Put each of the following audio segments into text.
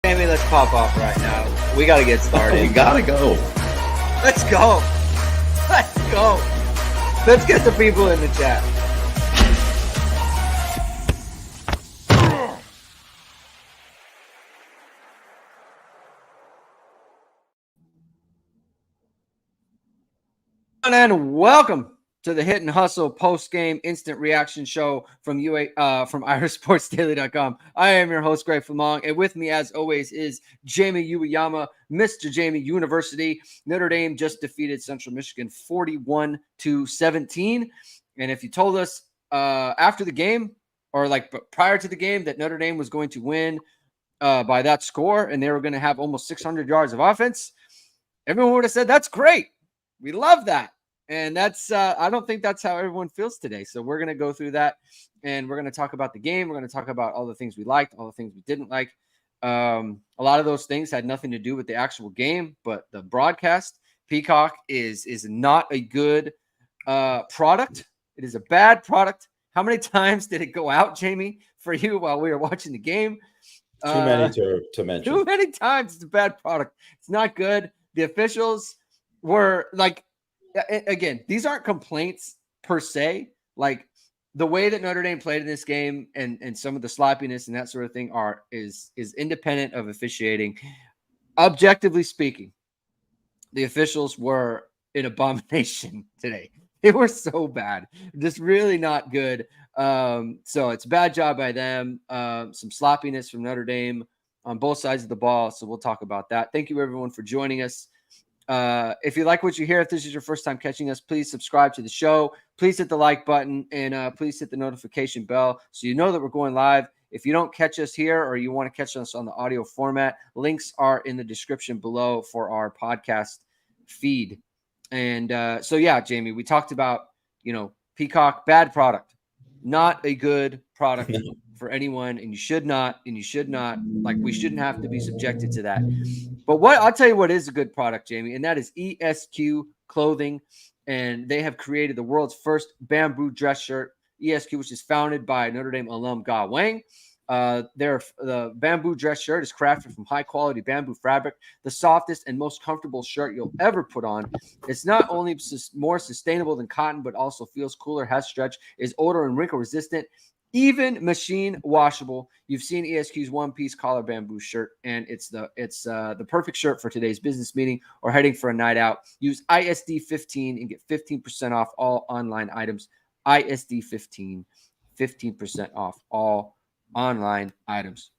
Jamie, let's pop off right now. We got to get started. We gotta go. Let's go. Let's go. Let's get the people in the chat. And welcome to the Hit and Hustle post-game instant reaction show from IRSportsDaily.com. I am your host, Greg Flamong, and with me, as always, is Jamie Uwayama, Mr. Jamie University. Notre Dame just defeated Central Michigan 41-17. And if you told us after the game, or like prior to the game, that Notre Dame was going to win by that score and they were going to have almost 600 yards of offense, everyone would have said, that's great. We love that. And that's, I don't think that's how everyone feels today. So we're going to go through that and we're going to talk about the game. We're going to talk about all the things we liked, all the things we didn't like. A lot of those things had nothing to do with the actual game, but the broadcast. Peacock is not a good product. It is a bad product. How many times did it go out, Jamie, for you while we were watching the game? Too many to mention. Too many times. It's a bad product. It's not good. The officials were like, again, these aren't complaints per se. Like the way that Notre Dame played in this game and some of the sloppiness and that sort of thing is independent of officiating. Objectively speaking, the officials were an abomination today. They were so bad, just really not good. So it's a bad job by them. Some sloppiness from Notre Dame on both sides of the ball. So we'll talk about that. Thank you, everyone, for joining us. If you like what you hear, if this is your first time catching us, please subscribe to the show. Please hit the like button and please hit the notification bell so you know that we're going live. If you don't catch us here or you want to catch us on the audio format, links are in the description below for our podcast feed. And so, yeah, Jamie, we talked about, Peacock, bad product, not a good product for anyone. And you should not, like, we shouldn't have to be subjected to that. But I'll tell you what is a good product, Jamie, and that is ESQ clothing. And they have created the world's first bamboo dress shirt, ESQ, which is founded by Notre Dame alum Ga Wang. The bamboo dress shirt is crafted from high-quality bamboo fabric, the softest and most comfortable shirt you'll ever put on. It's not only more sustainable than cotton, but also feels cooler, has stretch, is odor and wrinkle resistant, even machine washable. You've seen ESQ's one-piece collar bamboo shirt, and it's the perfect shirt for today's business meeting or heading for a night out. Use ISD15 and get 15% off all online items. ISD15, 15% off all online items.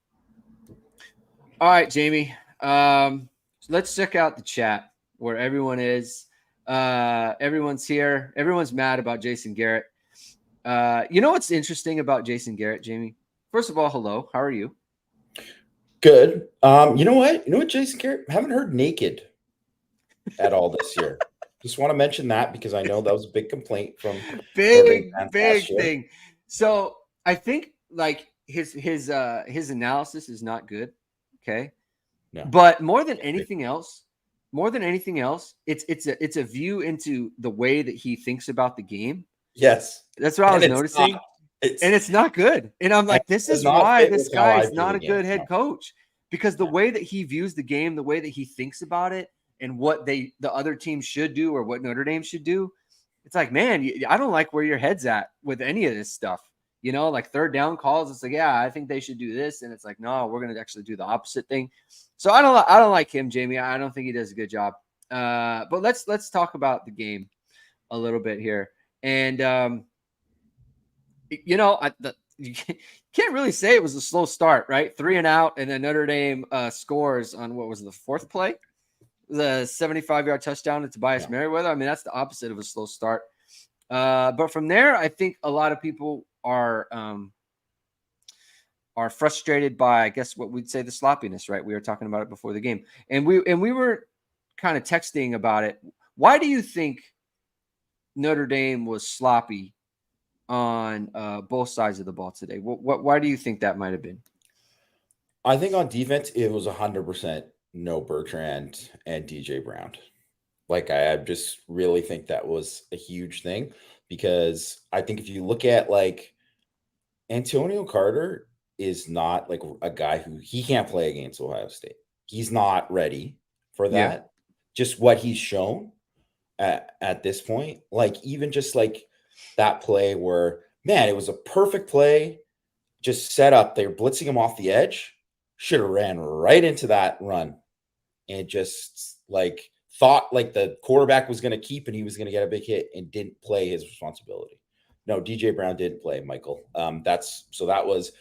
All right, Jamie. So let's check out the chat where everyone is. Everyone's here. Everyone's mad about Jason Garrett. You know what's interesting about Jason Garrett, Jamie? First of all, hello. How are you? Good. You know what? Jason Garrett, haven't heard naked at all this year. Just want to mention that because I know that was a big complaint from big thing. So I think like his analysis is not good. Okay. No. But more than anything else, it's a view into the way that he thinks about the game. Yes. That's what I was noticing. And it's not good. And I'm like, this is why this guy is not a good head coach, because the way that he views the game, the way that he thinks about it and what the other team should do or what Notre Dame should do. It's like, man, I don't like where your head's at with any of this stuff. Like third down calls. It's like, yeah, I think they should do this. And it's like, no, we're going to actually do the opposite thing. So I don't like him, Jamie. I don't think he does a good job. But let's talk about the game a little bit here. And, you can't really say it was a slow start, right? 3 and out, and then Notre Dame scores on what was the fourth play, the 75-yard touchdown to Tobias Merriweather. I mean, that's the opposite of a slow start. But from there, I think a lot of people are frustrated by, I guess, what we'd say the sloppiness, right? We were talking about it before the game, and we were kind of texting about it. Why do you think Notre Dame was sloppy on both sides of the ball today? Why do you think that might have been? I think on defense, it was 100% no Bertrand and DJ Brown. Like, I just really think that was a huge thing, because I think if you look at like Antonio Carter, is not like a guy who he can't play against Ohio State. He's not ready for Yeah. that. Just what he's shown at this point, like even just like that play where, man, it was a perfect play, just set up. They were blitzing him off the edge, should have ran right into that run, and just like thought like the quarterback was going to keep and he was going to get a big hit and didn't play his responsibility. No, DJ Brown didn't play, Michael. That was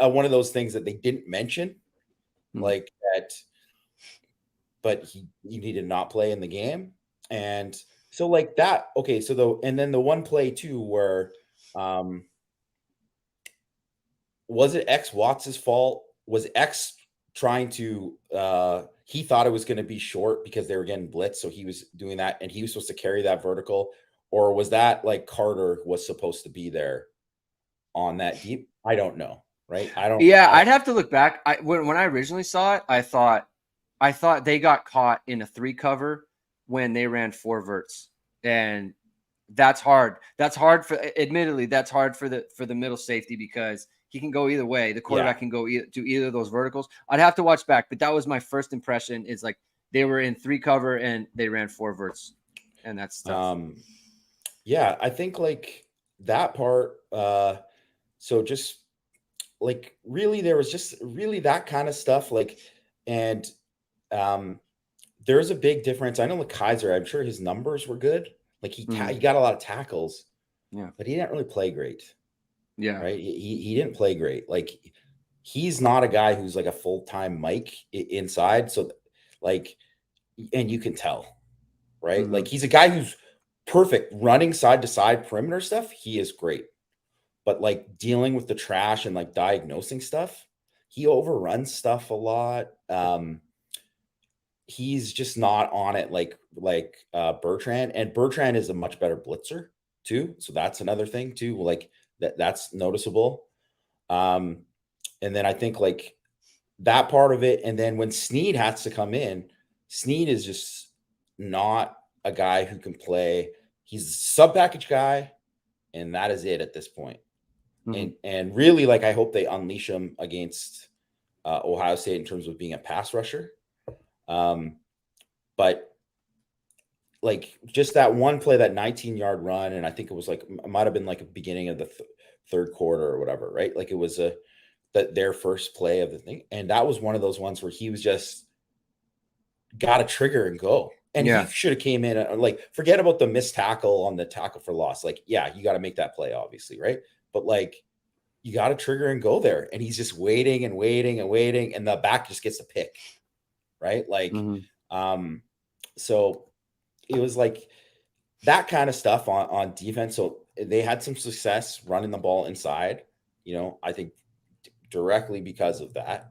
one of those things that they didn't mention, like that, but he needed not play in the game. And so like that, okay, and then the one play too where um was it X Watts' fault? Was X trying to he thought it was going to be short because they were getting blitzed, so he was doing that and he was supposed to carry that vertical, or was that like Carter was supposed to be there on that deep? I don't know, right? Yeah, I'd have to look back. When I originally saw it, I thought they got caught in a 3 cover when they ran 4 verts, and that's hard. That's hard for, admittedly, that's hard for the middle safety because he can go either way. The quarterback can go to either of those verticals. I'd have to watch back, but that was my first impression. Is like they were in 3 cover and they ran 4 verts, and that's tough. Yeah, I think like that part. So just like really, there was just really that kind of stuff. Like, and there's a big difference. I know with Kaiser, I'm sure his numbers were good. Like he got a lot of tackles, but he didn't really play great. Yeah, right. He didn't play great. Like he's not a guy who's like a full-time Mike inside. So like, and you can tell, right? Like he's a guy who's perfect running side to side perimeter stuff. He is great, but like dealing with the trash and like diagnosing stuff, he overruns stuff a lot. He's just not on it like Bertrand, and Bertrand is a much better blitzer too. So that's another thing too. Like that's noticeable. And then I think like that part of it, and then when Snead has to come in, Snead is just not a guy who can play. He's a sub package guy, and that is it at this point. And really, like I hope they unleash him against Ohio State in terms of being a pass rusher. But like just that one play, that 19-yard run, and I think it was like it might have been like a beginning of the third quarter or whatever, right? Like it was their first play of the thing, and that was one of those ones where he was just got a trigger and go. And he should have came in like forget about the missed tackle on the tackle for loss. Like, yeah, you got to make that play, obviously, right? But like you got to trigger and go there, and he's just waiting and waiting and waiting, and the back just gets the pick, right? Like, so it was like that kind of stuff on defense. So they had some success running the ball inside. I think directly because of that.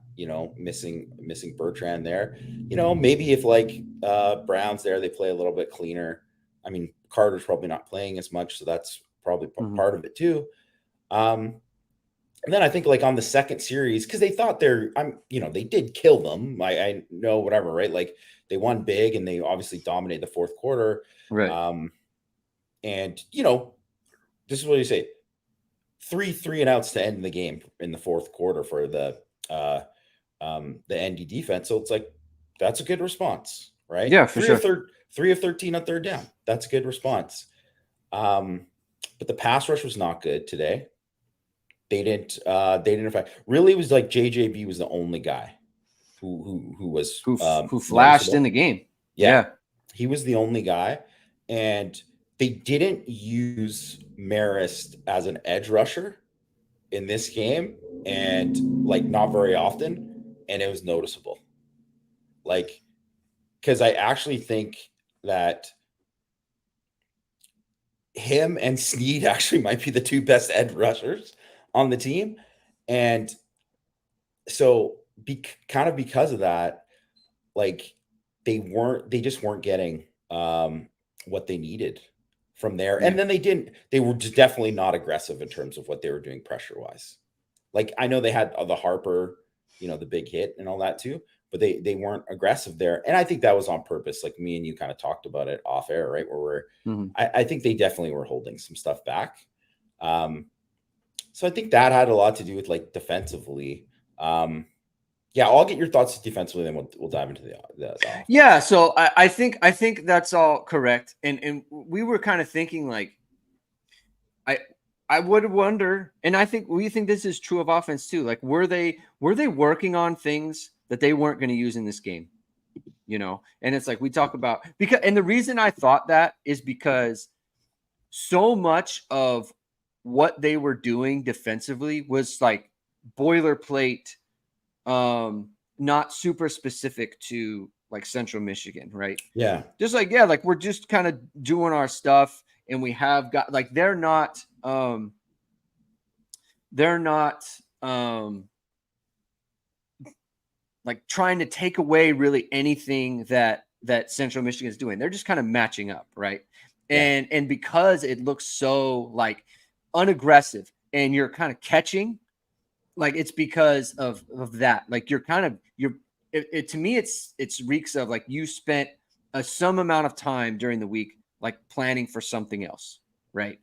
Missing Bertrand there. Maybe if like Brown's there, they play a little bit cleaner. I mean, Carter's probably not playing as much, so that's probably part of it too. And then I think like on the second series, because they thought they did kill them. I know whatever, right? Like they won big and they obviously dominated the fourth quarter. right. And this is what you say: three and outs to end the game in the fourth quarter for the ND defense. So it's like that's a good response, right? Yeah, for sure. 3 of 13 on third down. That's a good response. But the pass rush was not good today. They didn't in fact really. It was like JJB was the only guy who flashed noticeable in the game. Yeah, he was the only guy, and they didn't use Marist as an edge rusher in this game, and like not very often, and it was noticeable. Like, because I actually think that him and Snead actually might be the two best edge rushers on the team, and so kind of because of that, like they just weren't getting what they needed from there. And then they were just definitely not aggressive in terms of what they were doing pressure wise. Like I know they had the Harper, the big hit and all that too, but they weren't aggressive there. And I think that was on purpose. Like me and you kind of talked about it off air, right? Where I think they definitely were holding some stuff back. So I think that had a lot to do with like defensively. Yeah, I'll get your thoughts defensively, then we'll dive into the offense. Yeah, so I think that's all correct, and we were kind of thinking like I I would wonder, and I think we think this is true of offense too. Like, were they working on things that they weren't going to use in this game? And it's like we talk about, because, and the reason I thought that is because so much of what they were doing defensively was like boilerplate, not super specific to like Central Michigan, right? Yeah. Just like, yeah, like we're just kind of doing our stuff, and we have got like they're not like trying to take away really anything that Central Michigan is doing. They're just kind of matching up, right? Yeah. And because it looks so like unaggressive, and you're kind of catching, like it's because of that. Like to me it's reeks of like you spent some amount of time during the week like planning for something else, right?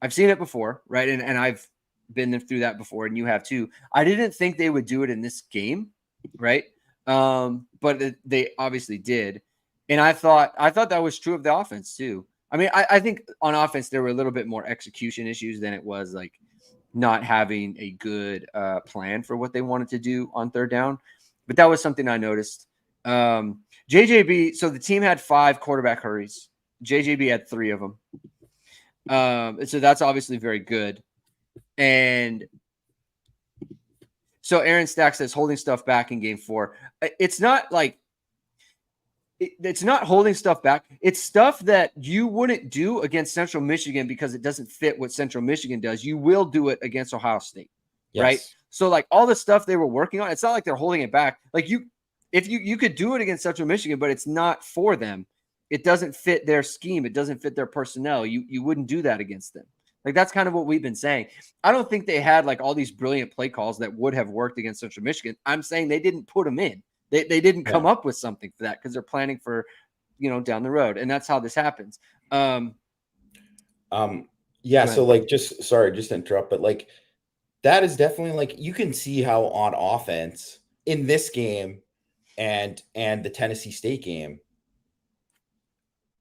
I've seen it before, right? And I've been through that before, and you have too. I didn't think they would do it in this game, right? But they obviously did, and I thought that was true of the offense too. I mean, I think on offense there were a little bit more execution issues than it was like not having a good plan for what they wanted to do on third down, but that was something I noticed. JJB, so the team had 5 quarterback hurries. JJB had 3 of them. So that's obviously very good. And so Aaron Stack says holding stuff back in game 4. It's not like it's not holding stuff back. It's stuff that you wouldn't do against Central Michigan because it doesn't fit what Central Michigan does. You will do it against Ohio State, right? Yes. So like all the stuff they were working on, it's not like they're holding it back. Like if you could do it against Central Michigan, but it's not for them. It doesn't fit their scheme. It doesn't fit their personnel. You wouldn't do that against them. Like that's kind of what we've been saying. I don't think they had like all these brilliant play calls that would have worked against Central Michigan. I'm saying they didn't put them in. They didn't come up with something for that because they're planning for, down the road. And that's how this happens. Yeah. So like, just to interrupt, but like that is definitely like, you can see how on offense in this game and the Tennessee State game,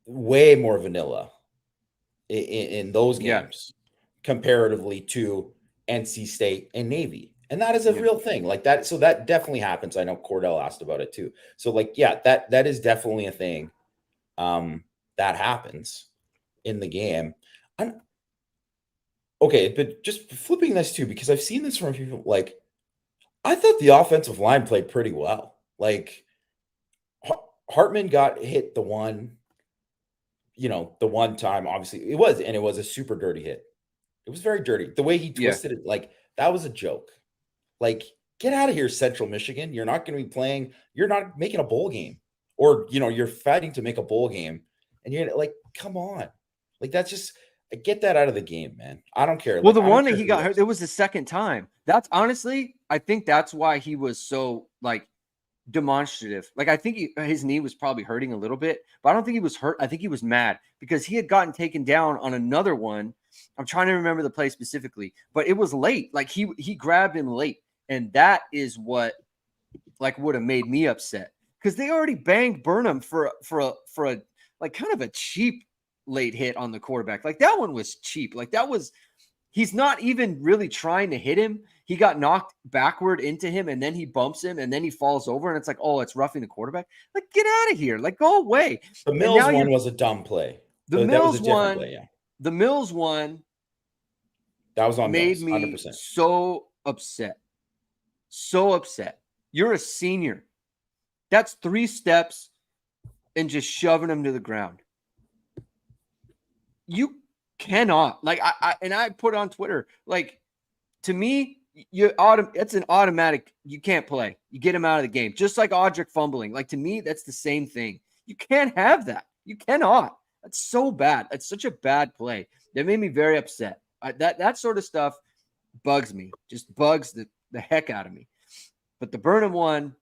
way more vanilla in those games comparatively to NC State and Navy. And that is a real thing like that. So that definitely happens. I know Cordell asked about it too. So like, yeah, that is definitely a thing that happens in the game. Okay, but just flipping this too, because I've seen this from people, like, I thought the offensive line played pretty well. Like, Hartman got hit the one time, obviously it was a super dirty hit. It was very dirty. The way he twisted it, like, that was a joke. Like, get out of here, Central Michigan. You're not going to be playing. You're not making a bowl game, or, you're fighting to make a bowl game. And you're like, come on. Like, that's just, get that out of the game, man. I don't care. Well, the one that he got hurt, it was the second time. That's honestly, I think that's why he was so like demonstrative. Like I think his knee was probably hurting a little bit, but I don't think he was hurt. I think he was mad because he had gotten taken down on another one. I'm trying to remember the play specifically, but it was late. Like he grabbed him late, and that is what like would have made me upset because they already banged Burnham for a like kind of a cheap late hit on the quarterback. Like that one was cheap. Like that was, he's not even really trying to hit him. He got knocked backward into him, and then he bumps him, and then he falls over, and it's like, oh, it's roughing the quarterback. Like, get out of here. Like, go away. The Mills one was a dumb play. The Mills one, play, yeah. The Mills one that was on made Mills, 100%. Me so upset. So upset. You're a senior. That's 3 steps and just shoving him to the ground. You cannot, like, I put on Twitter, like, to me, it's an automatic. You can't play. You get him out of the game, just like Audric fumbling. Like, to me, that's the same thing. You can't have that. You cannot. That's so bad. That's such a bad play. That made me very upset. That sort of stuff bugs me. Just bugs the heck out of me. But the Burnham one,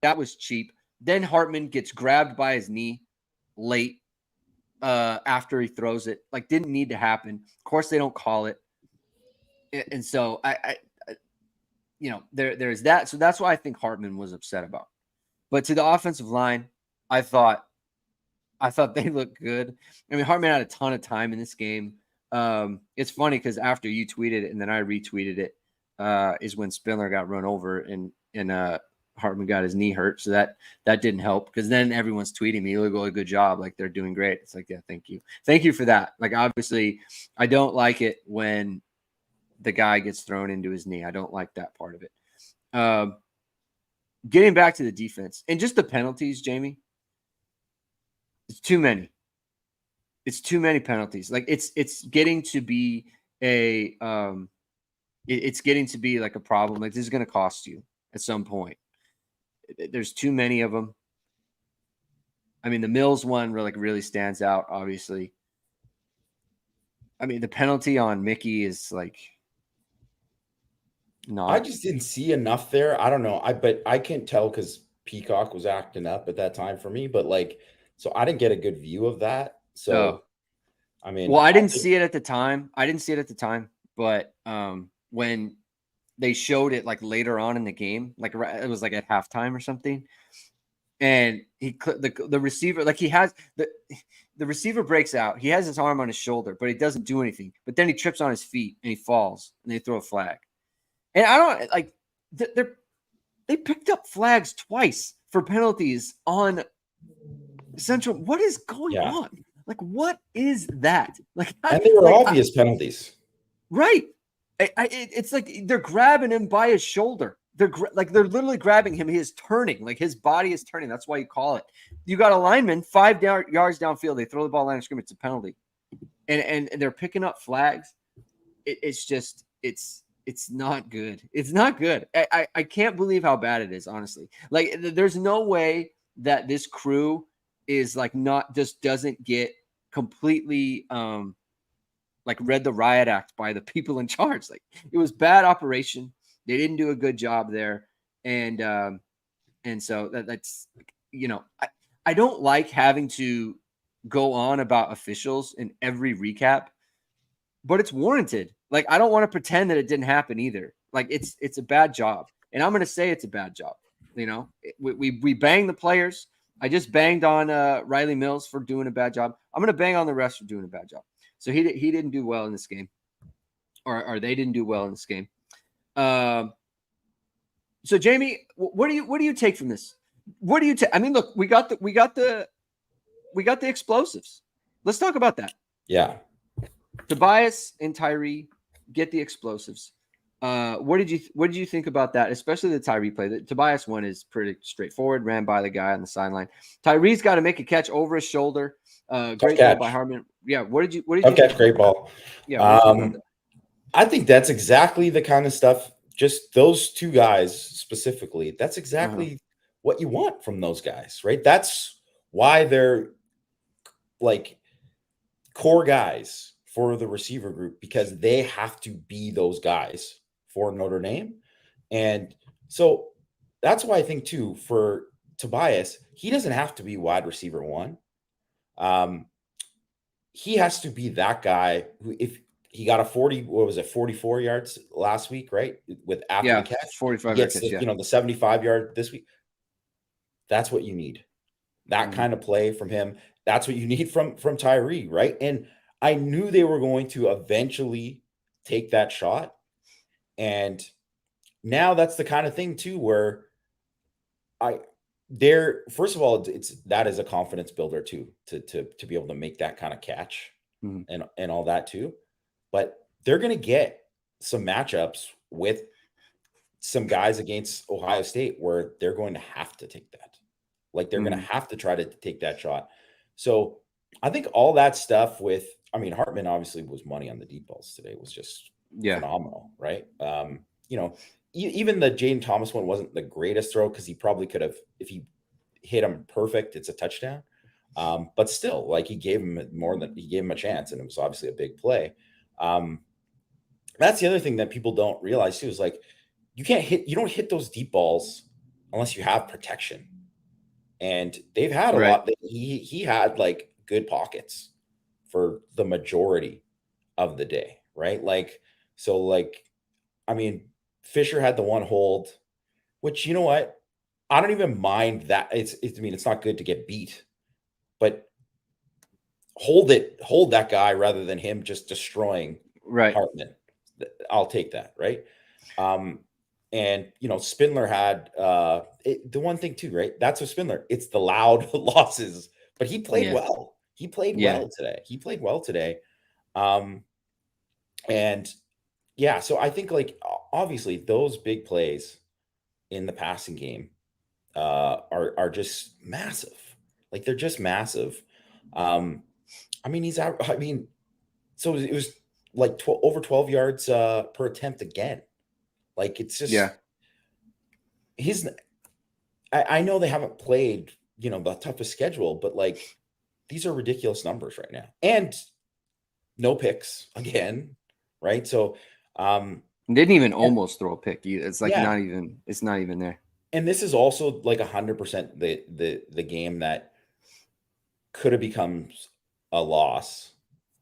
that was cheap. Then Hartman gets grabbed by his knee late. After he throws it, like, didn't need to happen. Of course, they don't call it. And so there's that. So that's why I think Hartman was upset about. But to the offensive line, I thought they looked good. I mean, Hartman had a ton of time in this game. It's funny because after you tweeted it and then I retweeted it, is when Spindler got run over and Hartman got his knee hurt. So that didn't help because then everyone's tweeting me, "Look, a good job! Like they're doing great." It's like, yeah, thank you for that. Like obviously, I don't like it when the guy gets thrown into his knee. I don't like that part of it. Getting back to the defense and just the penalties, Jamie. It's too many. It's too many penalties. Like it's getting to be it's getting to be like a problem. Like this is going to cost you at some point. There's too many of them. I mean, the Mills one really stands out. Obviously, I mean the penalty on Mickey is like not. I just didn't see enough there. I don't know. But I can't tell because Peacock was acting up at that time for me. But like, so I didn't get a good view of that. So I mean, well, I didn't see it at the time. But when they showed it like later on in the game, like it was like at halftime or something, and the receiver, like he has the receiver breaks out. He has his arm on his shoulder, but he doesn't do anything. But then he trips on his feet and he falls, and they throw a flag. And I don't like they picked up flags twice for penalties on Central. What is going on? Like, what is that? Like, and they were obvious penalties, right? It's like they're grabbing him by his shoulder. They're literally grabbing him. He is turning, like his body is turning. That's why you call it. You got a lineman 5 yards downfield. They throw the ball line of scrimmage. It's a penalty, and they're picking up flags. It's not good. It's not good. I can't believe how bad it is. Honestly, like there's no way that this crew is like not just doesn't get completely like read the riot act by the people in charge. Like it was bad operation. They didn't do a good job there. And so that's, I don't like having to go on about officials in every recap, but it's warranted. Like, I don't want to pretend that it didn't happen either. Like it's a bad job. And I'm going to say it's a bad job. We bang the players. I just banged on Riley Mills for doing a bad job. I'm going to bang on the rest for doing a bad job. So he didn't do well in this game, or they didn't do well in this game. So Jamie, what do you take from this? What do you take? I mean, look, we got the explosives. Let's talk about that. Yeah, Tobias and Tyree get the explosives. What did you think about that? Especially the Tyree play. The Tobias one is pretty straightforward. Ran by the guy on the sideline. Tyree's got to make a catch over his shoulder. Great ball by Hartman. Yeah. What did you catch? Great ball. Yeah. I think that's exactly the kind of stuff. Just those two guys specifically. That's exactly what you want from those guys, right? That's why they're like core guys for the receiver group, because they have to be those guys for Notre Dame. And so that's why I think too, for Tobias, he doesn't have to be wide receiver one. He has to be that guy who, if he got a 44 yards last week, right? With after the catch, 45 gets catch, the 75 yard this week. That's what you need. That kind of play from him. That's what you need from Tyree, right? And I knew they were going to eventually take that shot. And now that's the kind of thing too, where first of all, that is a confidence builder too, to be able to make that kind of catch and all that too. But they're going to get some matchups with some guys against Ohio State where they're going to have to take that. Like they're going to have to try to take that shot. So I think all that stuff Hartman obviously was money on the deep balls today. It was just phenomenal, right? Even the Jaden Thomas one wasn't the greatest throw because he probably could have, if he hit him perfect, it's a touchdown. But still, like he gave him a chance, and it was obviously a big play. That's the other thing that people don't realize too, is like you don't hit those deep balls unless you have protection. And they've had a lot. He had like good pockets for the majority of the day, right? Like, So like, I mean, Fisher had the one hold, which you know what? I don't even mind that. I mean, it's not good to get beat, but hold that guy rather than him just destroying Right. Hartman. I'll take that, right? Um, and Spindler had the one thing too, right? That's what Spindler. It's the loud losses, but he played Yeah. well. He played Yeah. well today. He played well today. Um, and yeah, so I think like obviously those big plays in the passing game are just massive. Like they're just massive. Um, I mean, he's out. I mean, so it was like over 12 yards per attempt again. Like it's just Yeah. he's. I know they haven't played the toughest schedule, but like these are ridiculous numbers right now, and no picks again, right? So, Didn't even and- almost throw a pick either. It's like yeah, it's not even there. and this is also like 100% the game that could have become a loss,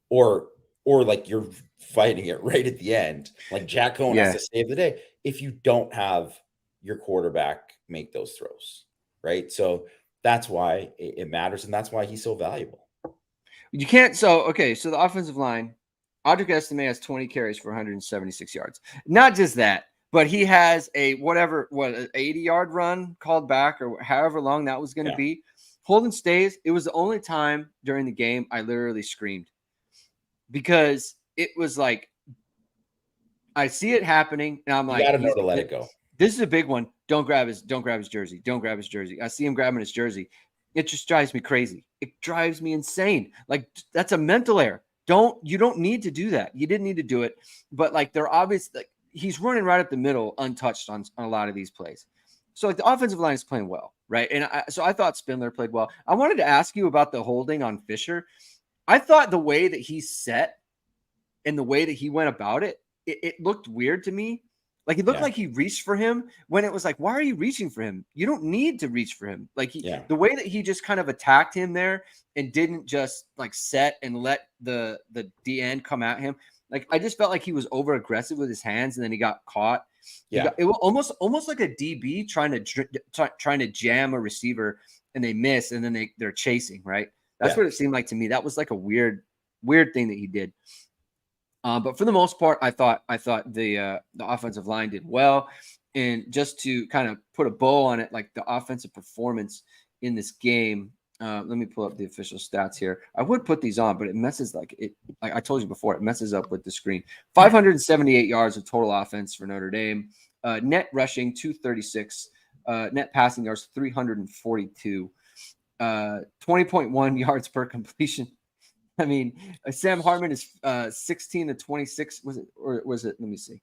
or like you're fighting it right at the end. Like Jack Cohn has Yeah. to save the day if you don't have your quarterback make those throws, right? So that's why it matters, and that's why he's so valuable. You can't. So, okay. So the offensive line, Audric Estime has 20 carries for 176 yards. Not just that, but he has a an 80-yard run called back or however long that was going to Yeah, be. Holden Stays. It was the only time during the game I literally screamed because it was like I see it happening and I'm you like, got to know to let it go. this is a big one. Don't grab his jersey. Don't grab his jersey. I see him grabbing his jersey. It just drives me crazy. It drives me insane. Like that's a mental error. You don't need to do that. You didn't need to do it. But like they're obvious, like he's running right up the middle, untouched on a lot of these plays. So like the offensive line is playing well, right? And so I thought Spindler played well. I wanted to ask you about the holding on Fisher. I thought the way that he set and the way that he went about it looked weird to me. Like it looked Yeah, like he reached for him when it was like, why are you reaching for him? You don't need to reach for him. Like yeah, the way that he just kind of attacked him there and didn't just like set and let the DN come at him. Like I just felt like he was over aggressive with his hands, and then he got caught. He yeah, got it was almost like a DB trying to jam a receiver, and they miss, and then they're chasing. Right. That's yeah, what it seemed like to me. That was like a weird thing that he did. But for the most part, I thought the offensive line did well, and just to kind of put a bow on it, like the offensive performance in this game. Let me pull up the official stats here. I would put these on, but it messes like it. Like I told you before, it messes up with the screen. 578 yards of total offense for Notre Dame. Net rushing 236. Net passing yards 342. 20.1 yards per completion. I mean, Sam Hartman is 16 to 26. Was it, or was it? Let me see.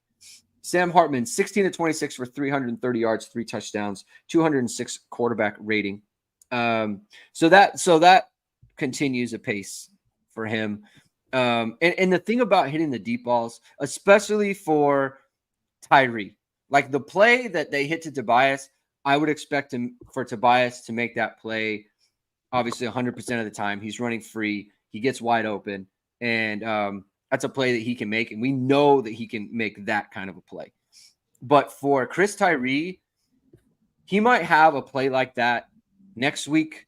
Sam Hartman, 16 to 26 for 330 yards, 3 touchdowns, 206 quarterback rating. So that continues a pace for him. And the thing about hitting the deep balls, especially for Tyree, like the play that they hit to Tobias, I would expect for Tobias to make that play obviously 100% of the time. He's running free. He gets wide open. And that's a play that he can make. And we know that he can make that kind of a play. But for Chris Tyree, he might have a play like that next week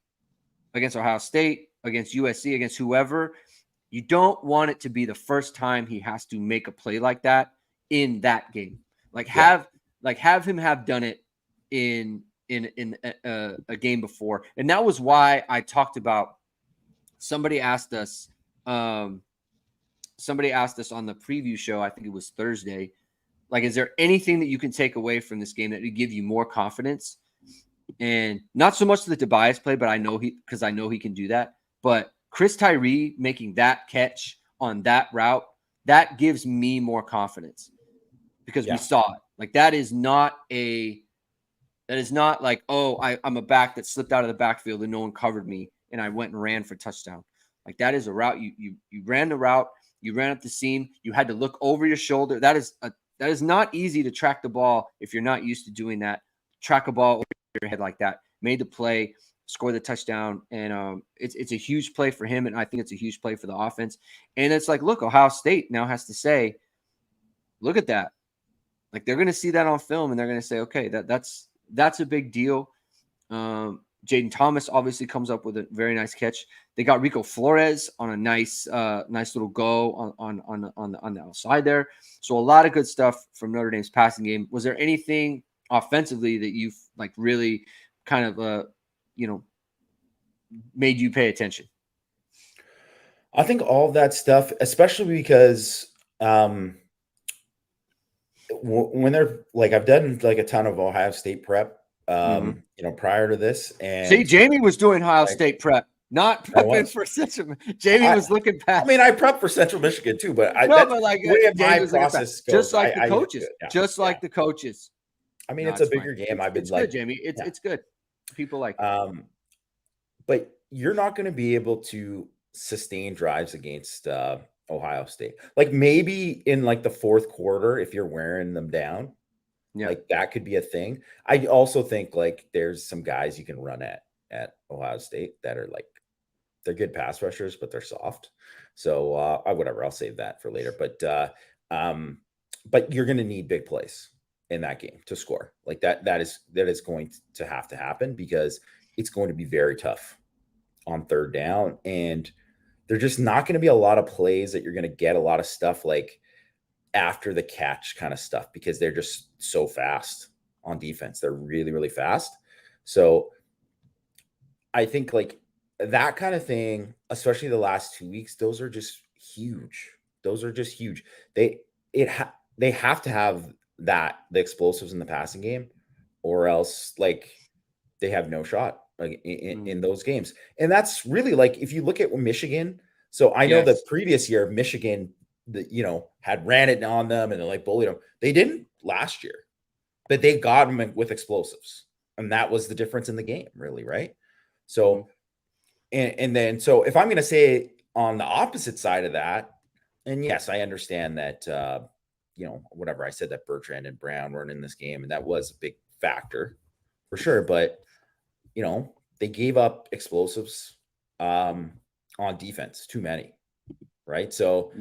against Ohio State, against USC, against whoever. You don't want it to be the first time he has to make a play like that in that game. Like yeah, have him have done it in a game before. And that was why I talked about somebody asked us on the preview show, I think it was Thursday, like, is there anything that you can take away from this game that would give you more confidence? And not so much the Tobias play, but I know he can do that. But Chris Tyree making that catch on that route, that gives me more confidence because we yeah, saw it. Like that is not like, oh, I'm a back that slipped out of the backfield and no one covered me and I went and ran for touchdown. Like that is a route. You ran the route, you ran up the seam, you had to look over your shoulder. That is not easy to track the ball if you're not used to doing that. Track a ball over your head like that. Made the play, score the touchdown, and it's a huge play for him, and I think it's a huge play for the offense. And it's like, look, Ohio State now has to say, look at that. Like they're going to see that on film and they're going to say, okay, that's a big deal. Jaden Thomas obviously comes up with a very nice catch. They got Rico Flores on a nice little go on the outside there. So a lot of good stuff from Notre Dame's passing game. Was there anything offensively that you've like really kind of made you pay attention? I think all of that stuff, especially because when they're like, I've done like a ton of Ohio State prep, prior to this, See, and Jamie was doing Ohio like, State prep, not I prepping was. for Central. Jamie I, was looking I past. mean, I prepped for Central Michigan too, but No, that's but like the way Jamie my was looking past, process just goes. like the coaches, Yeah, just yeah. like the coaches. I mean, No, it's a it's fine. bigger game. I've been It's like, good, Jamie. yeah. It's good. People like it. But you're not going to be able to sustain drives against Ohio State. Like maybe in like the fourth quarter, if you're wearing them down, Yeah. like that could be a thing. I also think like there's some guys you can run at Ohio State that are like they're good pass rushers, but they're soft. So whatever, I'll save that for later. But you're going to need big plays in that game to score. Like that is going to have to happen because it's going to be very tough on third down, and there's just not going to be a lot of plays that you're going to get a lot of stuff like after the catch kind of stuff because they're just so fast on defense. They're really, really fast. So I think like that kind of thing, especially the last 2 weeks, those are just huge. Those are just huge. They have to have the explosives in the passing game, or else like they have no shot like in those games. And that's really like if you look at Michigan. So I know the Yes. previous year Michigan, had ran it on them and they like bullied them. They didn't last year, but they got them with explosives, and that was the difference in the game, really, right? So, and then so if I'm going to say on the opposite side of that, and yes, I understand that whatever I said that Bertrand and Brown weren't in this game, and that was a big factor for sure, but they gave up explosives on defense, too many, right? So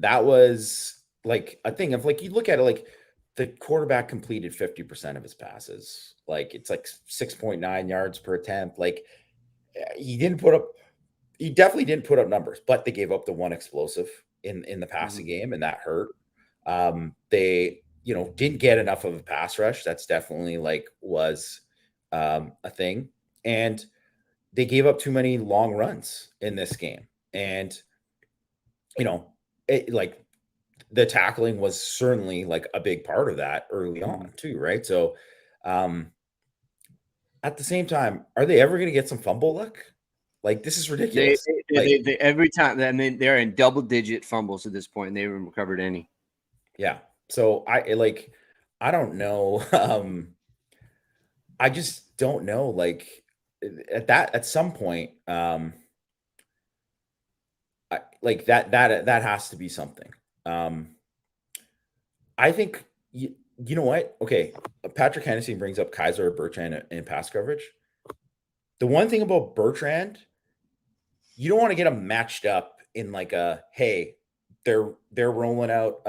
that was like a thing of like you look at it like the quarterback completed 50% of his passes. Like it's like 6.9 yards per attempt. Like he definitely didn't put up numbers, but they gave up the one explosive in the passing game, and that hurt. They didn't get enough of a pass rush. That's definitely like was a thing, and they gave up too many long runs in this game, and like the tackling was certainly like a big part of that early on too, right? So at the same time, are they ever going to get some fumble luck? Like this is ridiculous. They every time. I mean, they're in double-digit fumbles at this point, and they haven't recovered any. Yeah. So I don't know. I just don't know. Like at some point, like that has to be something. I think you know what? Okay, Patrick Hennessy brings up Kaiser Bertrand in pass coverage. The one thing about Bertrand, you don't want to get him matched up in like a hey, they're rolling out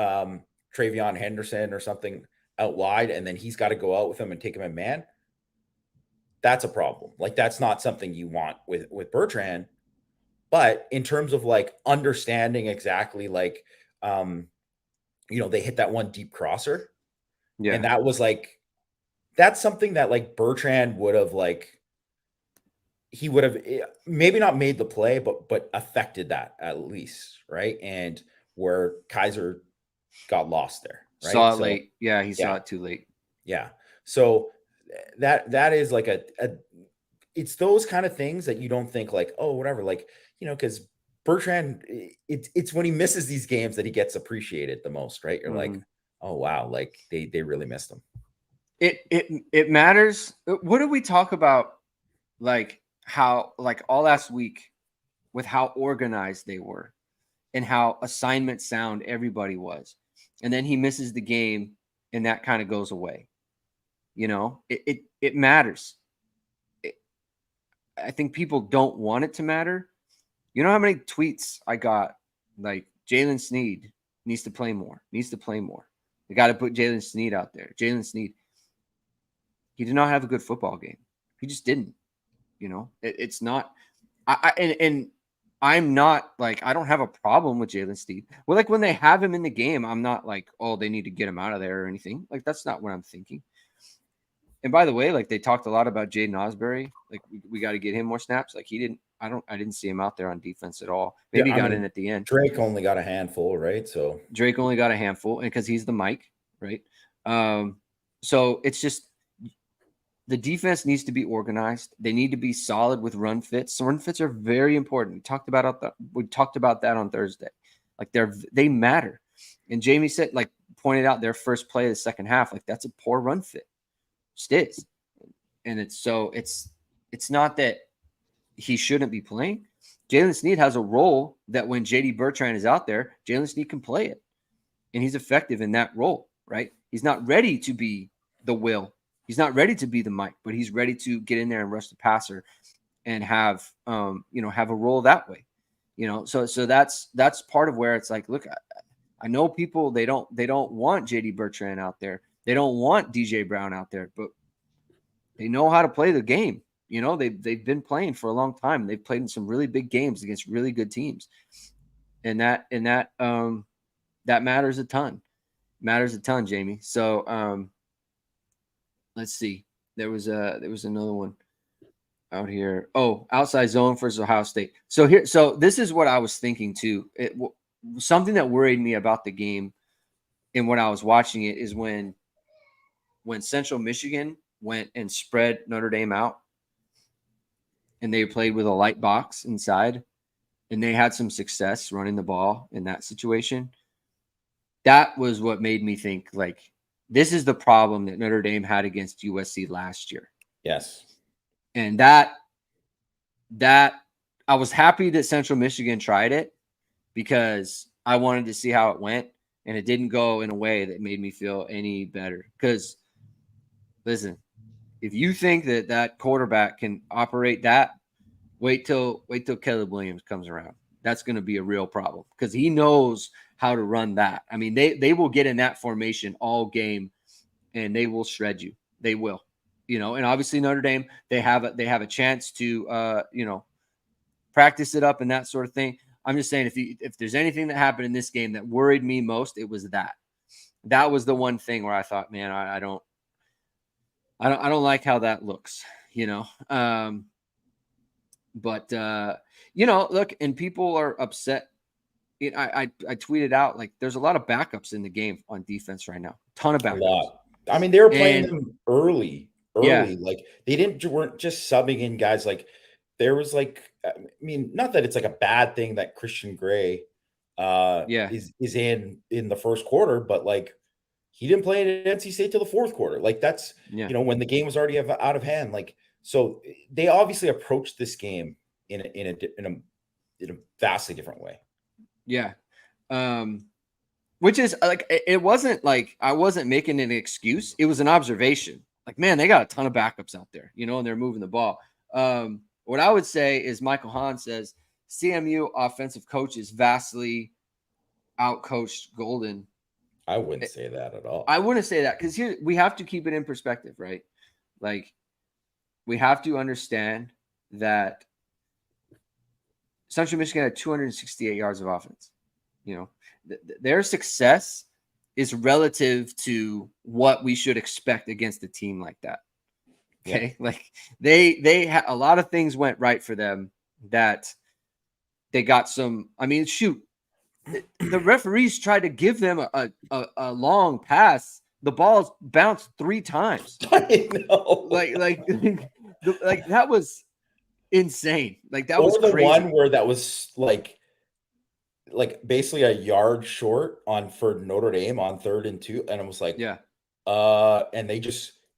Travion Henderson or something out wide, and then he's got to go out with him and take him in man. That's a problem. Like that's not something you want with Bertrand. But in terms of like understanding exactly like they hit that one deep crosser. Yeah. And that was like that's something that like Bertrand would have like he would have maybe not made the play, but affected that at least, right? And where Kaiser got lost there, right? Saw it late. Yeah, he saw it too late. Yeah. So that is like a it's those kind of things that you don't think like, oh, whatever, like, because Bertrand, it's when he misses these games that he gets appreciated the most, right? You're like, oh wow, like they really missed him. It matters. What did we talk about? Like how like all last week with how organized they were and how assignment sound everybody was. And then he misses the game and that kind of goes away. It matters. I think people don't want it to matter. You know how many tweets I got like Jalen Sneed needs to play more. They got to put Jalen Sneed out there. Jalen Sneed, he did not have a good football game. He just didn't. It's not. And I'm not like, I don't have a problem with Jalen Sneed. Well, like when they have him in the game, I'm not like, oh, they need to get him out of there or anything. Like that's not what I'm thinking. And by the way, like they talked a lot about Jaden Osbury. Like we got to get him more snaps. Like I didn't see him out there on defense at all. Maybe he got in at the end. Drake only got a handful, right? So Drake only got a handful, and because he's the Mike, right? So it's just the defense needs to be organized. They need to be solid with run fits. So run fits are very important. We talked about that on Thursday. Like they matter. And Jamie said, like pointed out their first play of the second half, like that's a poor run fit. Just is. And it's not that he shouldn't be playing. Jalen Sneed has a role that when JD Bertrand is out there, Jalen Sneed can play it. And he's effective in that role, right? He's not ready to be the Will. He's not ready to be the Mike, but he's ready to get in there and rush the passer and have a role that way. So that's part of where it's like, look, I know people, they don't want JD Bertrand out there. They don't want DJ Brown out there, but they know how to play the game. They've been playing for a long time. They've played in some really big games against really good teams. And that matters a ton. Jamie. So let's see. There was another one out here. Oh, outside zone for Ohio State. So this is what I was thinking too. Something that worried me about the game and when I was watching it is when Central Michigan went and spread Notre Dame out and they played with a light box inside and they had some success running the ball in that situation. That was what made me think, like, this is the problem that Notre Dame had against USC last year. Yes. And that I was happy that Central Michigan tried it because I wanted to see how it went, and it didn't go in a way that made me feel any better. Because, listen, if you think that quarterback can operate that, wait till Caleb Williams comes around. That's going to be a real problem because he knows how to run that. I mean, they will get in that formation all game, and they will shred you. They will, And obviously Notre Dame, they have a chance to practice it up and that sort of thing. I'm just saying, if there's anything that happened in this game that worried me most, it was that. That was the one thing where I thought, man, I don't like how that looks, But look, and people are upset. I tweeted out, like, there's a lot of backups in the game on defense right now. Ton of backups. A lot. I mean, they were playing them early. Yeah. Like they weren't just subbing in guys. Like there was like, I mean, not that it's like a bad thing that Christian Gray is in the first quarter, but like he didn't play at NC State till the fourth quarter. Like that's when the game was already out of hand. Like so, they obviously approached this game in a vastly different way. Yeah. Which is like, it wasn't like I wasn't making an excuse. It was an observation. Like, man, they got a ton of backups out there, and they're moving the ball. What I would say is Michael Hahn says CMU offensive coaches vastly outcoached Golden. I wouldn't say that at all. I wouldn't say that because here we have to keep it in perspective, right? Like, we have to understand that Central Michigan had 268 yards of offense. Their success is relative to what we should expect against a team like that. Okay. Yeah. Like they had a lot of things went right for them that they got some, I mean, shoot, the referees tried to give them a long pass. The ball bounced 3 times. I know. Like that was insane. Like that was the crazy. One where that was like basically a yard short for Notre Dame on 3rd and 2, and it was like,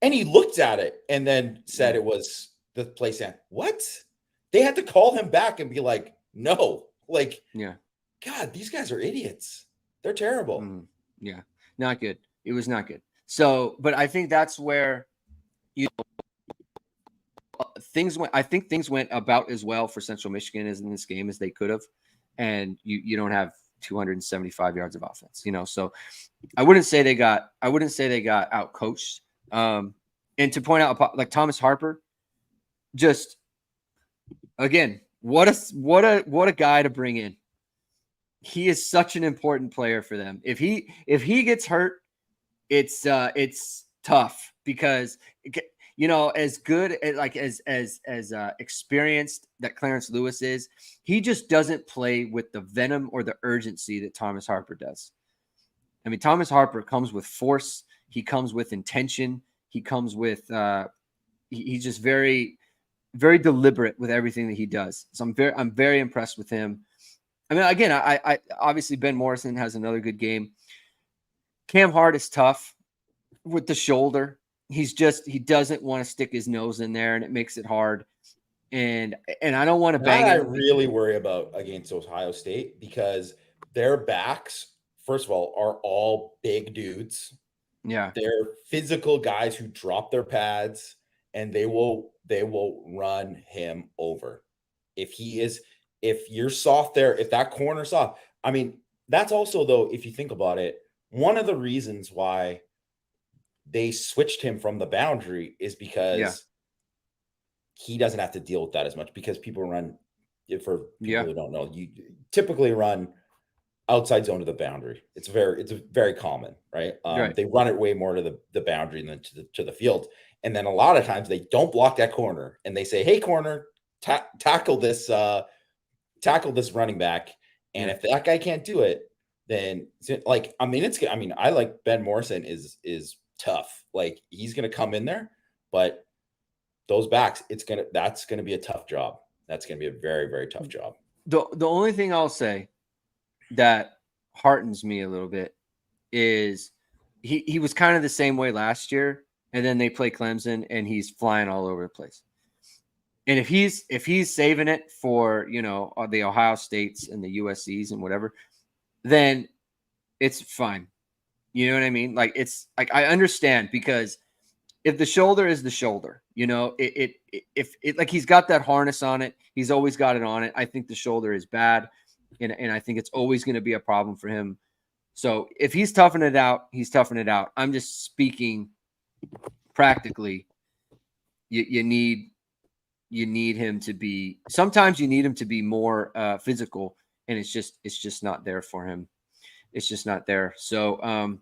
and he looked at it and then said it was the play stand. What? They had to call him back and be like, no, like, God, these guys are idiots. They're terrible. Yeah, not good. It was not good. So, but I think that's where things went. I think things went about as well for Central Michigan as in this game as they could have. And you don't have 275 yards of offense. So I wouldn't say they got out coached. And to point out, like Thomas Harper, just again, what a guy to bring in. He is such an important player for them. If he gets hurt, it's tough because as good as experienced that Clarence Lewis is, he just doesn't play with the venom or the urgency that Thomas Harper does. I mean, Thomas Harper comes with force. He comes with intention. He comes with he's just very, very deliberate with everything that he does. So I'm very impressed with him. I mean, again, I obviously Ben Morrison has another good game. Cam Hart is tough with the shoulder. He doesn't want to stick his nose in there, and it makes it hard. And I don't want to bang I him. really worry about against Ohio State because their backs, first of all, are all big dudes. Yeah. They're physical guys who drop their pads and they will run him over. If you're soft there, if that corner's soft. I mean, that's also though, if you think about it, one of the reasons why they switched him from the boundary is because he doesn't have to deal with that as much because people run, for people who don't know, you typically run outside zone to the boundary. It's very common, right? Right. They run it way more to the boundary than to the field. And then a lot of times they don't block that corner and they say, hey, corner, tackle this running back. And if that guy can't do it, then I like Ben Morrison is tough. Like he's going to come in there, but those backs, that's going to be a tough job. That's going to be a very, very tough job. The only thing I'll say that heartens me a little bit is he was kind of the same way last year, and then they play Clemson and he's flying all over the place. And if he's saving it for the Ohio States and the USCs and whatever, then it's fine. You know what I mean? Like it's like I understand because if the shoulder is the shoulder, if like he's got that harness on it, he's always got it on it. I think the shoulder is bad, and I think it's always going to be a problem for him. So if he's toughing it out, he's toughing it out. I'm just speaking practically. You need him to be. Sometimes you need him to be more physical, and it's just not there for him. It's just not there. So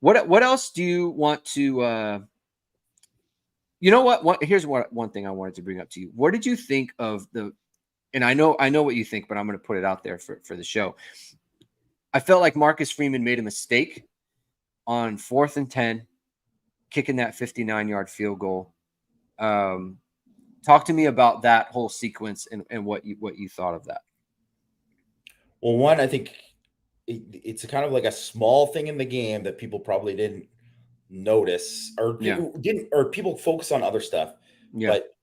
what else do you want to? You know what? Here's one thing I wanted to bring up to you. What did you think of the? And I know what you think, but I'm going to put it out there for the show. I felt like Marcus Freeman made a mistake on 4th and 10, kicking that 59-yard field goal. Talk to me about that whole sequence and what you thought of that. Well, one, I think it's kind of like a small thing in the game that people probably didn't notice or people focus on other stuff. Yeah. But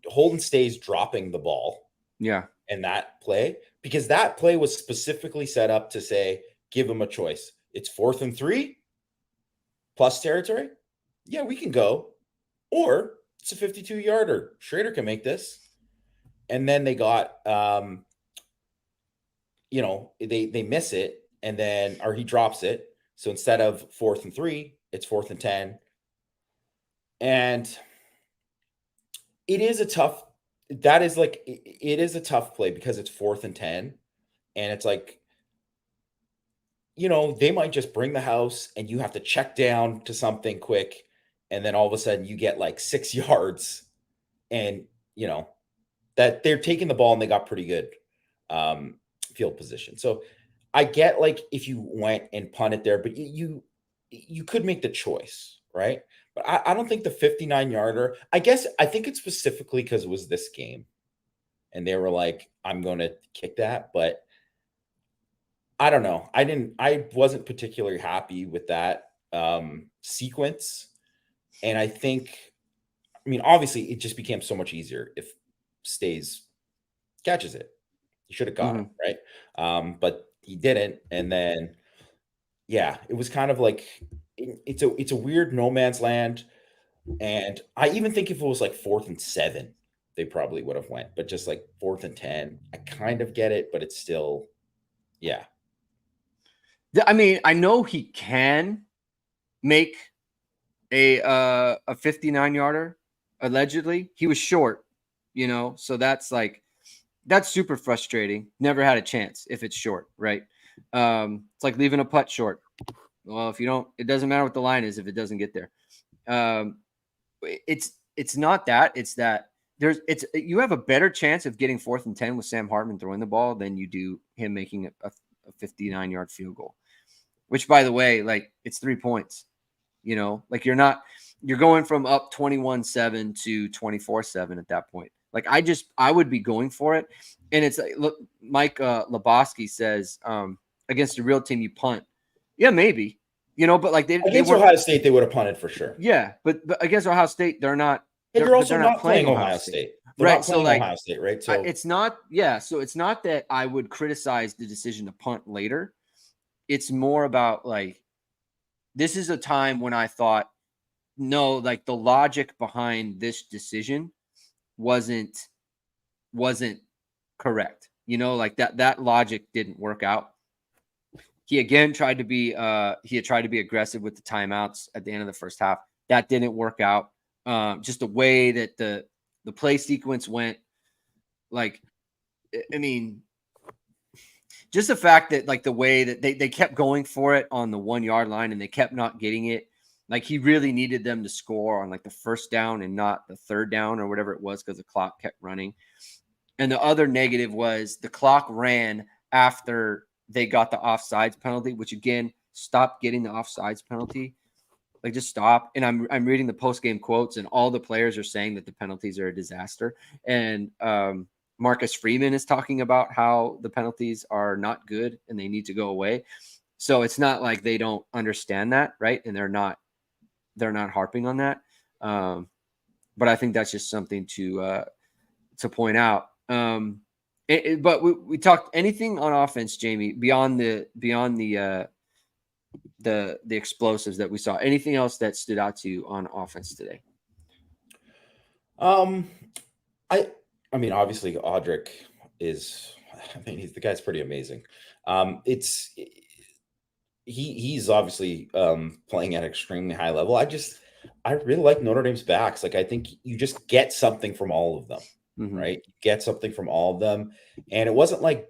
Holden Stays dropping the ball. Yeah. And that play, because that play was specifically set up to say, give him a choice. It's 4th and 3 plus territory. Yeah, we can go. Or it's a 52-yarder. Schrader can make this. And then they got, they miss it or he drops it. So instead of 4th and 3, it's 4th and 10. And it is a tough play because it's 4th and 10. And it's like, they might just bring the house and you have to check down to something quick. And then all of a sudden you get like 6 yards and, that they're taking the ball and they got pretty good field position. So I get like if you went and punted there, but you could make the choice, right? But I don't think the 59-yarder, I think it's specifically because it was this game. And they were like, I'm going to kick that. But I don't know. I wasn't particularly happy with that sequence. And obviously it just became so much easier if Stays catches it. He should have got him, right? But he didn't. And then, yeah, it was kind of like, it's a weird no man's land. And I even think if it was like 4th and 7, they probably would have went, but just like 4th and 10, I kind of get it, but it's still, yeah. I mean, I know he can make a 59 yarder. Allegedly, he was short, so that's super frustrating. Never had a chance if it's short, right? It's like leaving a putt short. Well, if you don't, it doesn't matter what the line is if it doesn't get there. Um, it's not that. It's that you have a better chance of getting 4th and 10 with Sam Hartman throwing the ball than you do him making a 59-yard field goal. Which, by the way, like it's 3 points. Like you're going from up 21-7 to 24-7 at that point. Like I would be going for it. And it's like, look, Mike Lebowski says against a real team you punt. Yeah, maybe. But like they Against weren't. Ohio State, they would have punted for sure. Yeah, but against Ohio State, they're not. But you're also They're not not playing playing Ohio State. They're right? not So playing like, Ohio State, right? So it's not. Yeah, so it's not that I would criticize the decision to punt later. It's more about like this is a time when I thought no, like the logic behind this decision wasn't correct. Like that logic didn't work out. He again tried to be aggressive with the timeouts at the end of the first half. That didn't work out. Just the way that the play sequence went, like, I mean, just the fact that like the way that they kept going for it on the 1-yard line and they kept not getting it. Like he really needed them to score on like the first down and not the third down or whatever it was because the clock kept running. And the other negative was the clock ran after they got the offsides penalty, which again, stop getting the offsides penalty. Like just stop. And I'm reading the post game quotes, and all the players are saying that the penalties are a disaster. And Marcus Freeman is talking about how the penalties are not good and they need to go away. So it's not like they don't understand that, right? And they're not harping on that. But I think that's just something to point out. But we talked anything on offense, Jamie, beyond the explosives that we saw. Anything else that stood out to you on offense today? I mean, obviously, Audric is. I mean, the guy's pretty amazing. It's he's obviously playing at an extremely high level. I really like Notre Dame's backs. Like, I think you just get something from all of them, right? Get something from all of them, and it wasn't like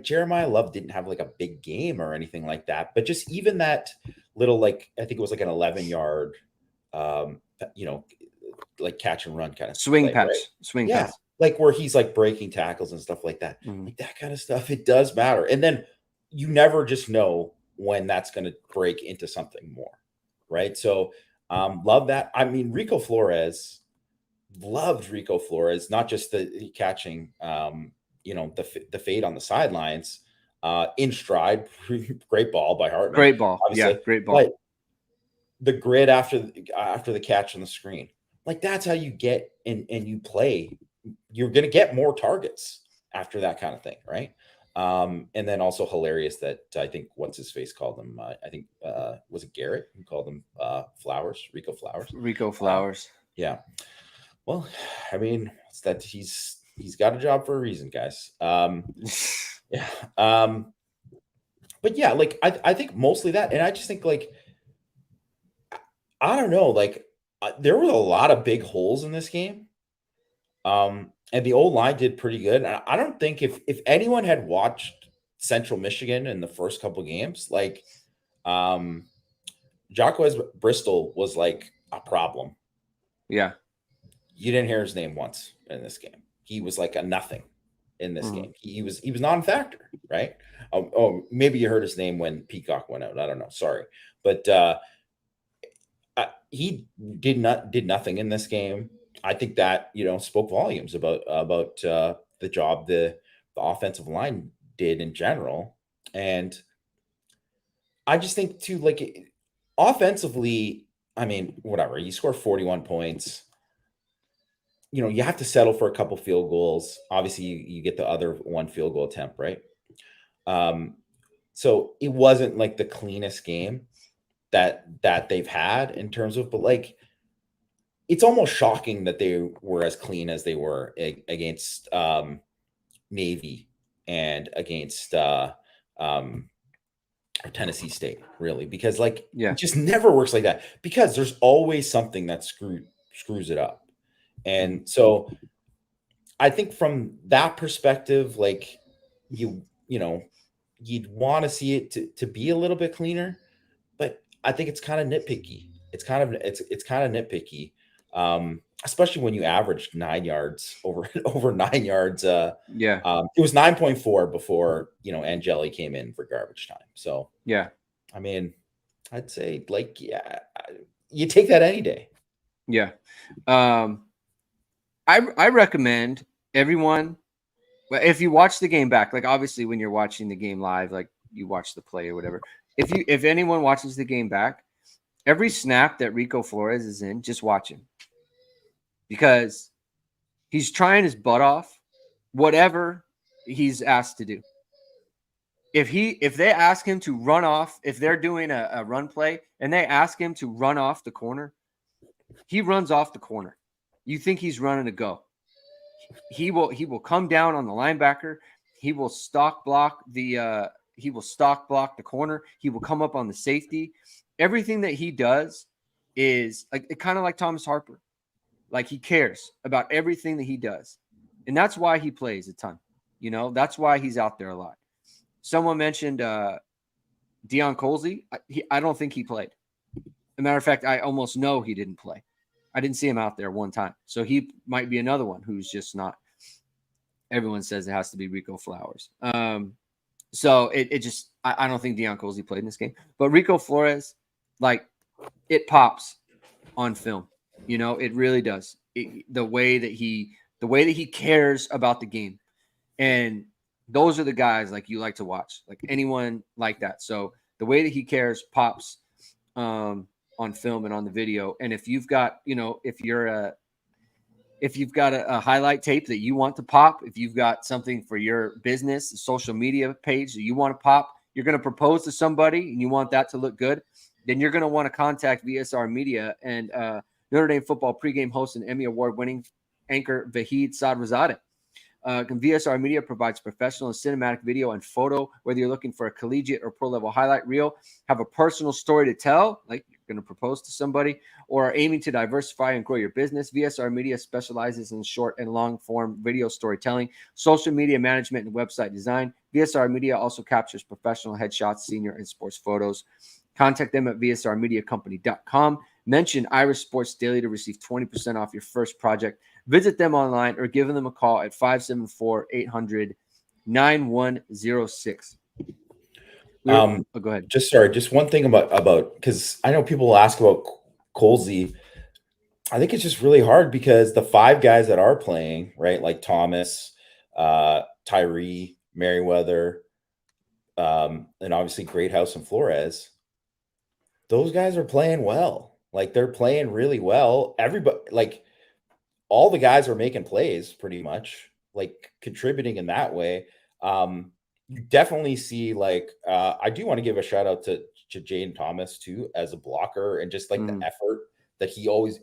Jeremiah Love didn't have like a big game or anything like that, but just even that little like I think it was like an 11-yard, you know, like catch and run kind of Swing play, pass, right? swing Yeah, pass. like where he's like breaking tackles and stuff like that. Like that kind of stuff, it does matter. And then you never just know when that's going to break into something more, right? So love that. I mean, loved Rico Flores, not just the catching, the fade on the sidelines, in stride, great ball by Hartman, Great ball, obviously, yeah, great ball. but the grid after the catch on the screen, like that's how you get and you play. You're going to get more targets after that kind of thing, right? And then also hilarious that I think what's his face called him. I think was it Garrett who called him Rico Flowers. Rico Flowers. Yeah. Well, I mean, it's that he's got a job for a reason, guys. Yeah. But yeah, like I think mostly that, and I just think like I don't know, like there were a lot of big holes in this game. And the old line did pretty good. And I don't think if anyone had watched Central Michigan in the first couple games, like Jacquez Bristol was like a problem. Yeah. You didn't hear his name once in this game. He was like a nothing in this game. He was non-factor, right? Maybe you heard his name when Peacock went out. I don't know. Sorry. But he did nothing in this game. I think that spoke volumes about the job the offensive line did in general, and I just think too, like offensively, I mean, whatever you score 41 points, you have to settle for a couple field goals. Obviously, you get the other one field goal attempt, right? So it wasn't like the cleanest game that they've had in terms of, but like it's almost shocking that they were as clean as they were against Navy and against or Tennessee State, really, because like it Yeah. just never works like that because there's always something that screws it up. Mhm. And so I think from that perspective, like you know, you'd want to see it to be a little bit cleaner, but I think it's kind of nitpicky. It's kind of nitpicky, especially when you average 9 yards over over 9 yards. Yeah. It was 9.4 before Angeli came in for garbage time. So Yeah. I mean, I'd say like you take that any day. Yeah. Um, I recommend everyone, well, if you watch the game back, like obviously when you're watching the game live, like you watch the play or whatever. If anyone watches the game back, every snap that Rico Flores is in, just watch him because he's trying his butt off, whatever he's asked to do. If they ask him to run off, if they're doing a run play and they ask him to run off the corner, he runs off the corner. You think he's running a go. He will come down on the linebacker. He will stock block the corner. He will come up on the safety. Everything that he does is like kind of like Thomas Harper. Like he cares about everything that he does. And that's why he plays a ton. That's why he's out there a lot. Someone mentioned Deion Colsey. I don't think he played. As a matter of fact, I almost know he didn't play. I didn't see him out there one time. So he might be another one who's just not. Everyone says it has to be Rico Flowers. So it just I don't think Deion Colsey played in this game. But Rico Flores, like it pops on film. It really does. The way that he cares about the game. And those are the guys like you like to watch, like anyone like that. So the way that he cares pops on film and on the video. And if you've got, if you've got a highlight tape that you want to pop, if you've got something for your business, a social media page that you want to pop, you're going to propose to somebody and you want that to look good, then you're going to want to contact VSR Media and Notre Dame football pregame host and Emmy Award-winning anchor Vahid Sadrazadeh. VSR Media provides professional and cinematic video and photo, whether you're looking for a collegiate or pro level highlight reel, have a personal story to tell, like you're going to propose to somebody, or are aiming to diversify and grow your business. VSR Media specializes in short and long form video storytelling, social media management, and website design. VSR Media also captures professional headshots, senior, and sports photos. Contact them at vsrmediacompany.com. Mention Irish Sports Daily to receive 20% off your first project. Visit them online or give them a call at 574-800-9106. Go ahead. Just one thing about because I know people will ask about Colsey. I think it's just really hard because the five guys that are playing, right, like Thomas, Tyree, Merriweather, and obviously Greathouse and Flores, those guys are playing well. Like they're playing really well. Everybody, like all the guys are making plays pretty much, like contributing in that way. You definitely see like I do want to give a shout out to Jane Thomas too as a blocker and just like the effort that he always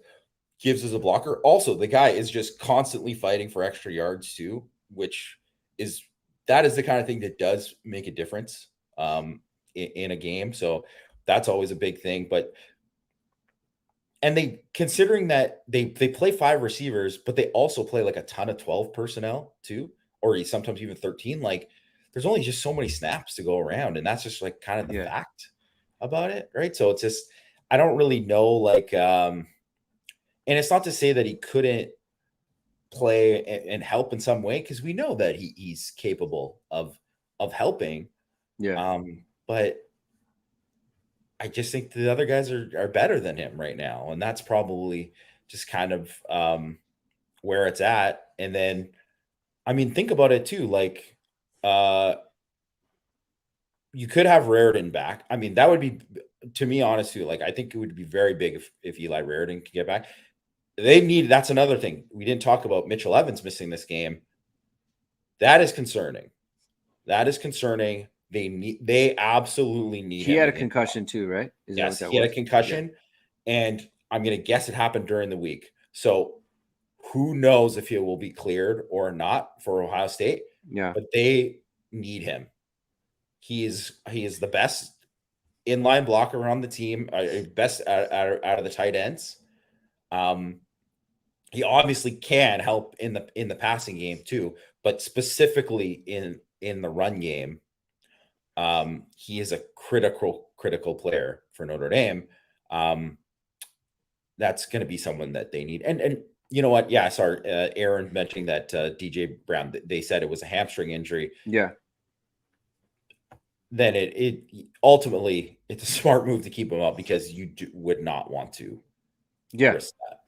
gives as a blocker. Also, the guy is just constantly fighting for extra yards too, which is that is the kind of thing that does make a difference in a game. So that's always a big thing. But and they considering that they play five receivers, but they also play like a ton of 12 personnel too, or sometimes even 13. Like there's only just so many snaps to go around, and that's just like kind of the fact about it, right? So it's just I don't really know like and it's not to say that he couldn't play and help in some way because we know that he's capable of helping. Yeah. But I just think the other guys are better than him right now, and that's probably just kind of where it's at. And then, I mean, think about it too. Like, you could have Raritan back. I mean, that would be, to me, honest too. Like, I think it would be very big if Eli Raritan could get back. That's another thing we didn't talk about. Mitchell Evans missing this game. That is concerning. That is concerning. They absolutely need He him. had a concussion too, right? Is that what Yes, that he had was? a concussion, and I'm going to guess it happened during the week. So who knows if he will be cleared or not for Ohio State? Yeah. But they need him. He is the best inline blocker on the team, best out of the tight ends. He obviously can help in the passing game too, but specifically in the run game, he is a critical player for Notre Dame. That's going to be someone that they need. And you know what? Yeah, sorry, Aaron mentioning that DJ Brown. They said it was a hamstring injury. Yeah. Then it ultimately it's a smart move to keep him up because you would not want to risk that.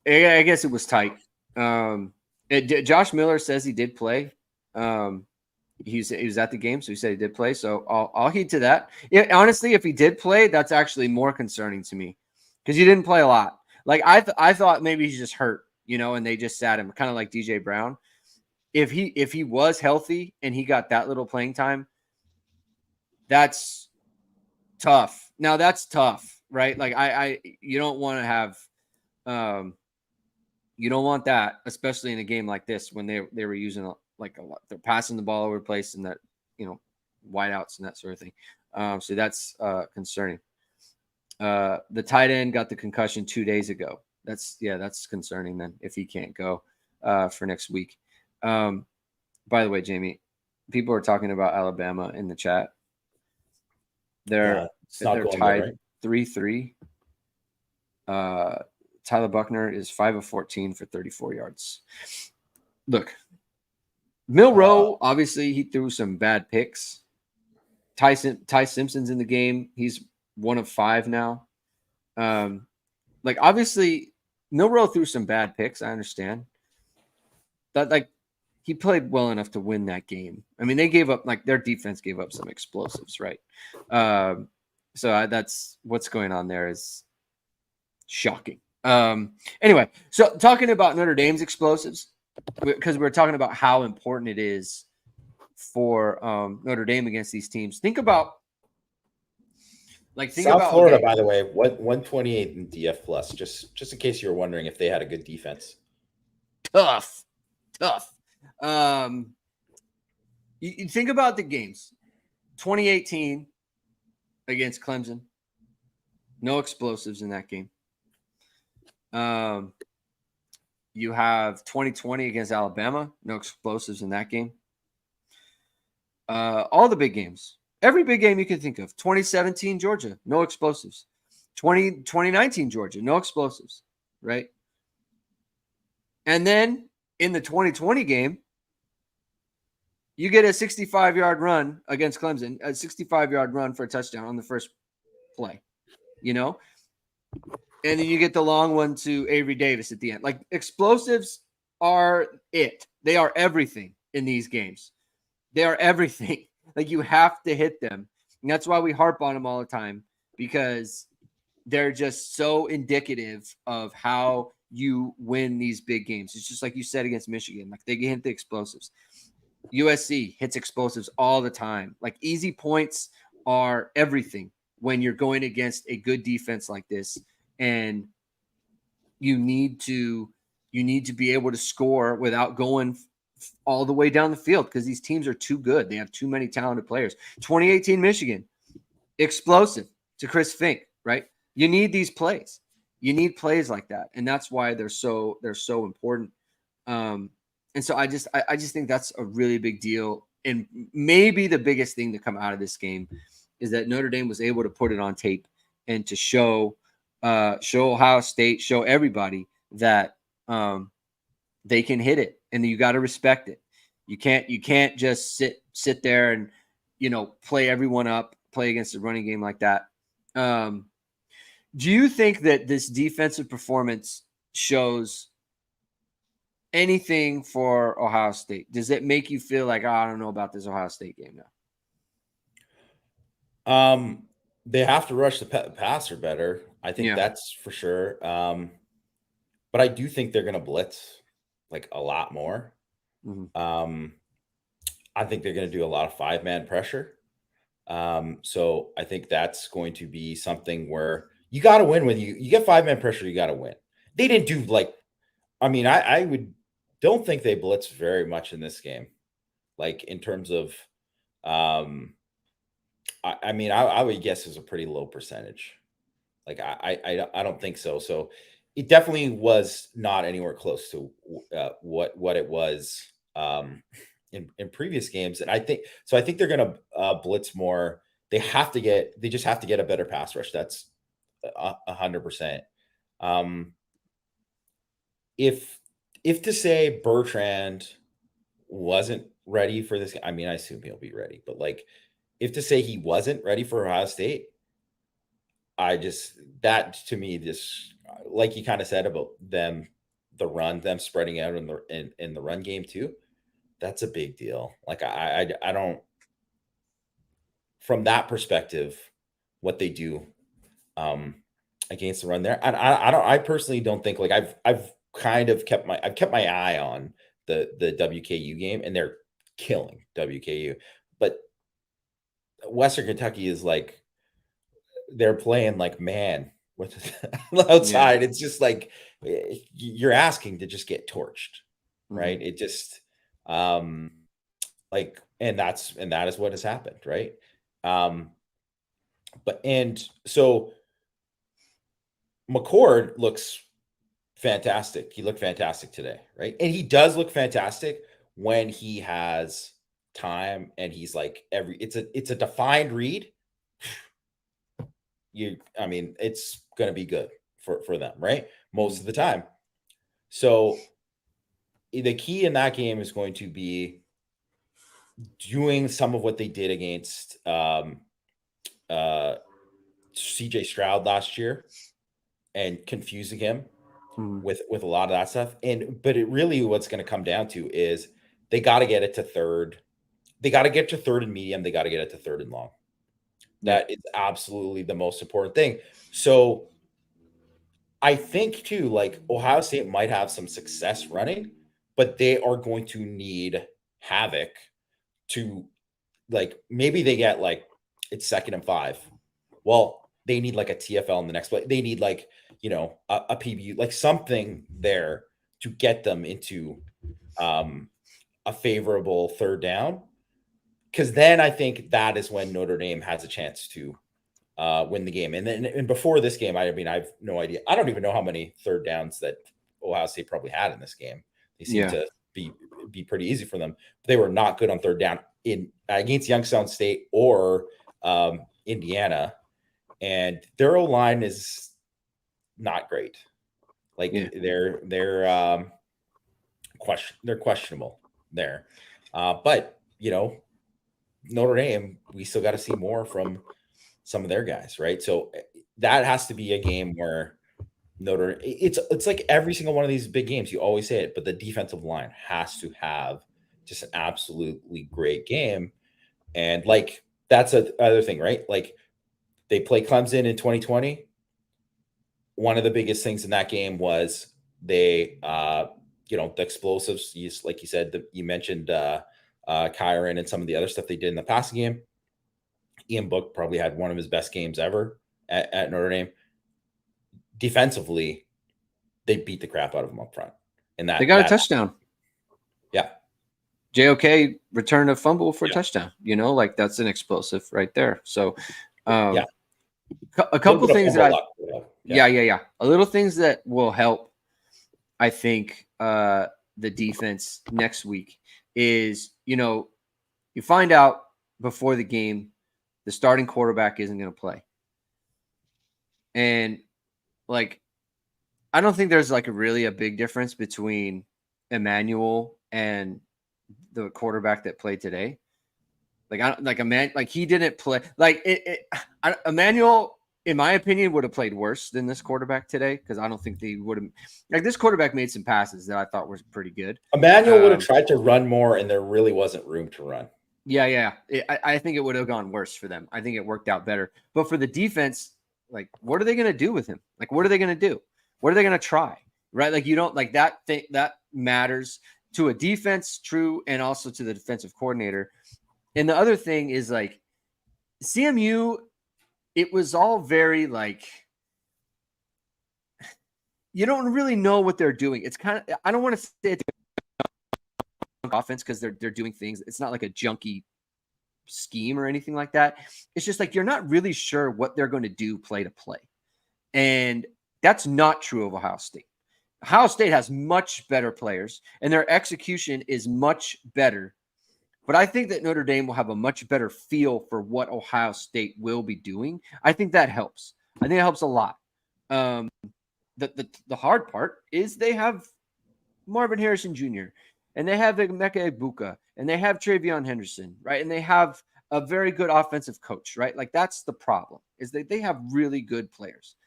I guess it was tight. Josh Miller says he did play. He was at the game, so he said he did play. So I'll heed to that. Yeah, honestly, if he did play, that's actually more concerning to me because he didn't play a lot. Like I thought maybe he's just hurt, and they just sat him, kind of like DJ Brown. If he was healthy and he got that little playing time, that's tough. Now that's tough, right? Like you don't want to have, you don't want that, especially in a game like this when they were using a lot. They're passing the ball over the place and that, wideouts and that sort of thing. So that's concerning. The tight end got the concussion 2 days ago. That's concerning then if he can't go for next week. By the way, Jamie, people are talking about Alabama in the chat. They're tied 3-3. Tyler Buckner is 5 of 14 for 34 yards. Look, Milroe, obviously, he threw some bad picks. Ty Simpson's in the game. He's 1 of 5 now. Obviously, Milroe threw some bad picks. I understand. That, he played well enough to win that game. I mean, they gave up, their defense gave up some explosives, right? So that's what's going on there is shocking. Anyway, so talking about Notre Dame's explosives, because we're talking about how important it is for Notre Dame against these teams. Think about South Florida, by the way, 128 in DF plus. Just in case you were wondering if they had a good defense. Tough. You think about the games. 2018 against Clemson, no explosives in that game. You have 2020 against Alabama, no explosives in that game. All the big games, every big game you can think of. 2017 Georgia, no explosives. 2019 Georgia, no explosives, right? And then in the 2020 game, you get a 65-yard run against Clemson, a 65-yard run for a touchdown on the first play, and then you get the long one to Avery Davis at the end. Explosives are it. They are everything in these games. They are everything. You have to hit them. And that's why we harp on them all the time, because they're just so indicative of how you win these big games. It's just like you said against Michigan. They can hit the explosives. USC hits explosives all the time. Easy points are everything when you're going against a good defense like this. And you need to be able to score without going all the way down the field, because these teams are too good. They have too many talented players. 2018 Michigan, explosive to Chris Fink, right? You need these plays. You need plays like that, and that's why they're so important. And so I just think that's a really big deal. And maybe the biggest thing to come out of this game is that Notre Dame was able to put it on tape and to show Ohio State, show everybody that they can hit it, and you got to respect it. You can't just sit there and play everyone up, play against a running game like that. Do you think that this defensive performance shows anything for Ohio State? Does it make you feel like, I don't know about this Ohio State game now? They have to rush the passer better. I think that's for sure. But I do think they're going to blitz a lot more. Mm-hmm. I think they're going to do a lot of 5-man pressure. So I think that's going to be something where you got to win when you get 5-man pressure. You got to win. They didn't do I don't think they blitzed very much in this game, in terms of I mean, I would guess is a pretty low percentage. Like I don't think so. So it definitely was not anywhere close to what it was in previous games. And I think so. I think they're going to blitz more. They just have to get a better pass rush. That's 100%. Um, if to say Bertrand wasn't ready for this, I mean, I assume he'll be ready, but like if to say he wasn't ready for Ohio State, that to me, just like you kind of said about them, them spreading out in the run game too. That's a big deal. Like I don't, from that perspective, what they do um against the run there. And I personally don't think, like, I've kept my eye on the WKU game, and they're killing WKU. But Western Kentucky is like, they're playing like man with Yeah. outside. It's just like you're asking to just get torched, right? Mhm. It just like, and that is what has happened, right? Um, and so McCord looks fantastic. He looked fantastic today, right? And he does look fantastic when he has time, and he's like it's a defined read. I mean, it's going to be good for them, right? Most of the time. So the key in that game is going to be doing some of what they did against uh, CJ Stroud last year, and confusing him Mhm. with a lot of that stuff. But it really, what's going to come down to is they got to get it to third. They got to get to third and medium. They got to get it to third and long. Yeah. That is absolutely the most important thing. So I think too, like, Ohio State might have some success running, but they are going to need Havoc to, like, maybe they get like it's 2nd and 5. Well, they need like a TFL in the next play. They need like, a PBU, like something there to get them into um, a favorable third down. Because then I think that is when Notre Dame has a chance to win the game. And before this game, I mean, I have no idea. I don't even know how many third downs that Ohio State probably had in this game. They seem Yeah. to be pretty easy for them. They were not good on third down in against Youngstown State or Indiana, and their O line is not great. Like Yeah. they're questionable there. But Notre Dame, we still got to see more from some of their guys, right? So that has to be a game where it's like every single one of these big games, you always say it, but the defensive line has to have just an absolutely great game. And like that's a other thing, right? Like they play Clemson in 2020. One of the biggest things in that game was they the explosives, like you said, you mentioned Kyron and some of the other stuff they did in the passing game. Ian Book probably had one of his best games ever at Notre Dame. Defensively, they beat the crap out of him up front. And They got a touchdown. Yeah. JOK returned a fumble for a Yeah. touchdown. Like that's an explosive right there. So, Yeah. a couple things that yeah. a little things that will help, I think, the defense next week is, you find out before the game the starting quarterback isn't going to play. And like, I don't think there's like a big difference between Emmanuel and the quarterback that played today. Like he didn't play like Emmanuel, in my opinion, would have played worse than this quarterback today, because I don't think they would have. Like, this quarterback made some passes that I thought were pretty good. Emmanuel would have tried to run more, and there really wasn't room to run. Yeah. I think it would have gone worse for them. I think it worked out better. But for the defense, like, what are they going to do with him? Like, what are they going to do? What are they going to try? Right? Like, you don't like that thing that matters to a defense, true, and also to the defensive coordinator. And the other thing is, like, CMU, it was all very like, you don't really know what they're doing. It's kind of, I don't want to say it's offense because they're doing things. It's not like a junky scheme or anything like that. It's just like you're not really sure what they're going to do play to play. And that's not true of Ohio State. Ohio State has much better players, and their execution is much better. But I think that Notre Dame will have a much better feel for what Ohio State will be doing. I think that helps. I think it helps a lot. The hard part is they have Marvin Harrison Jr., and they have Emeka Egbuka, and they have Travion Henderson, right? And they have a very good offensive coach, right? Like that's the problem, is that they have really good players.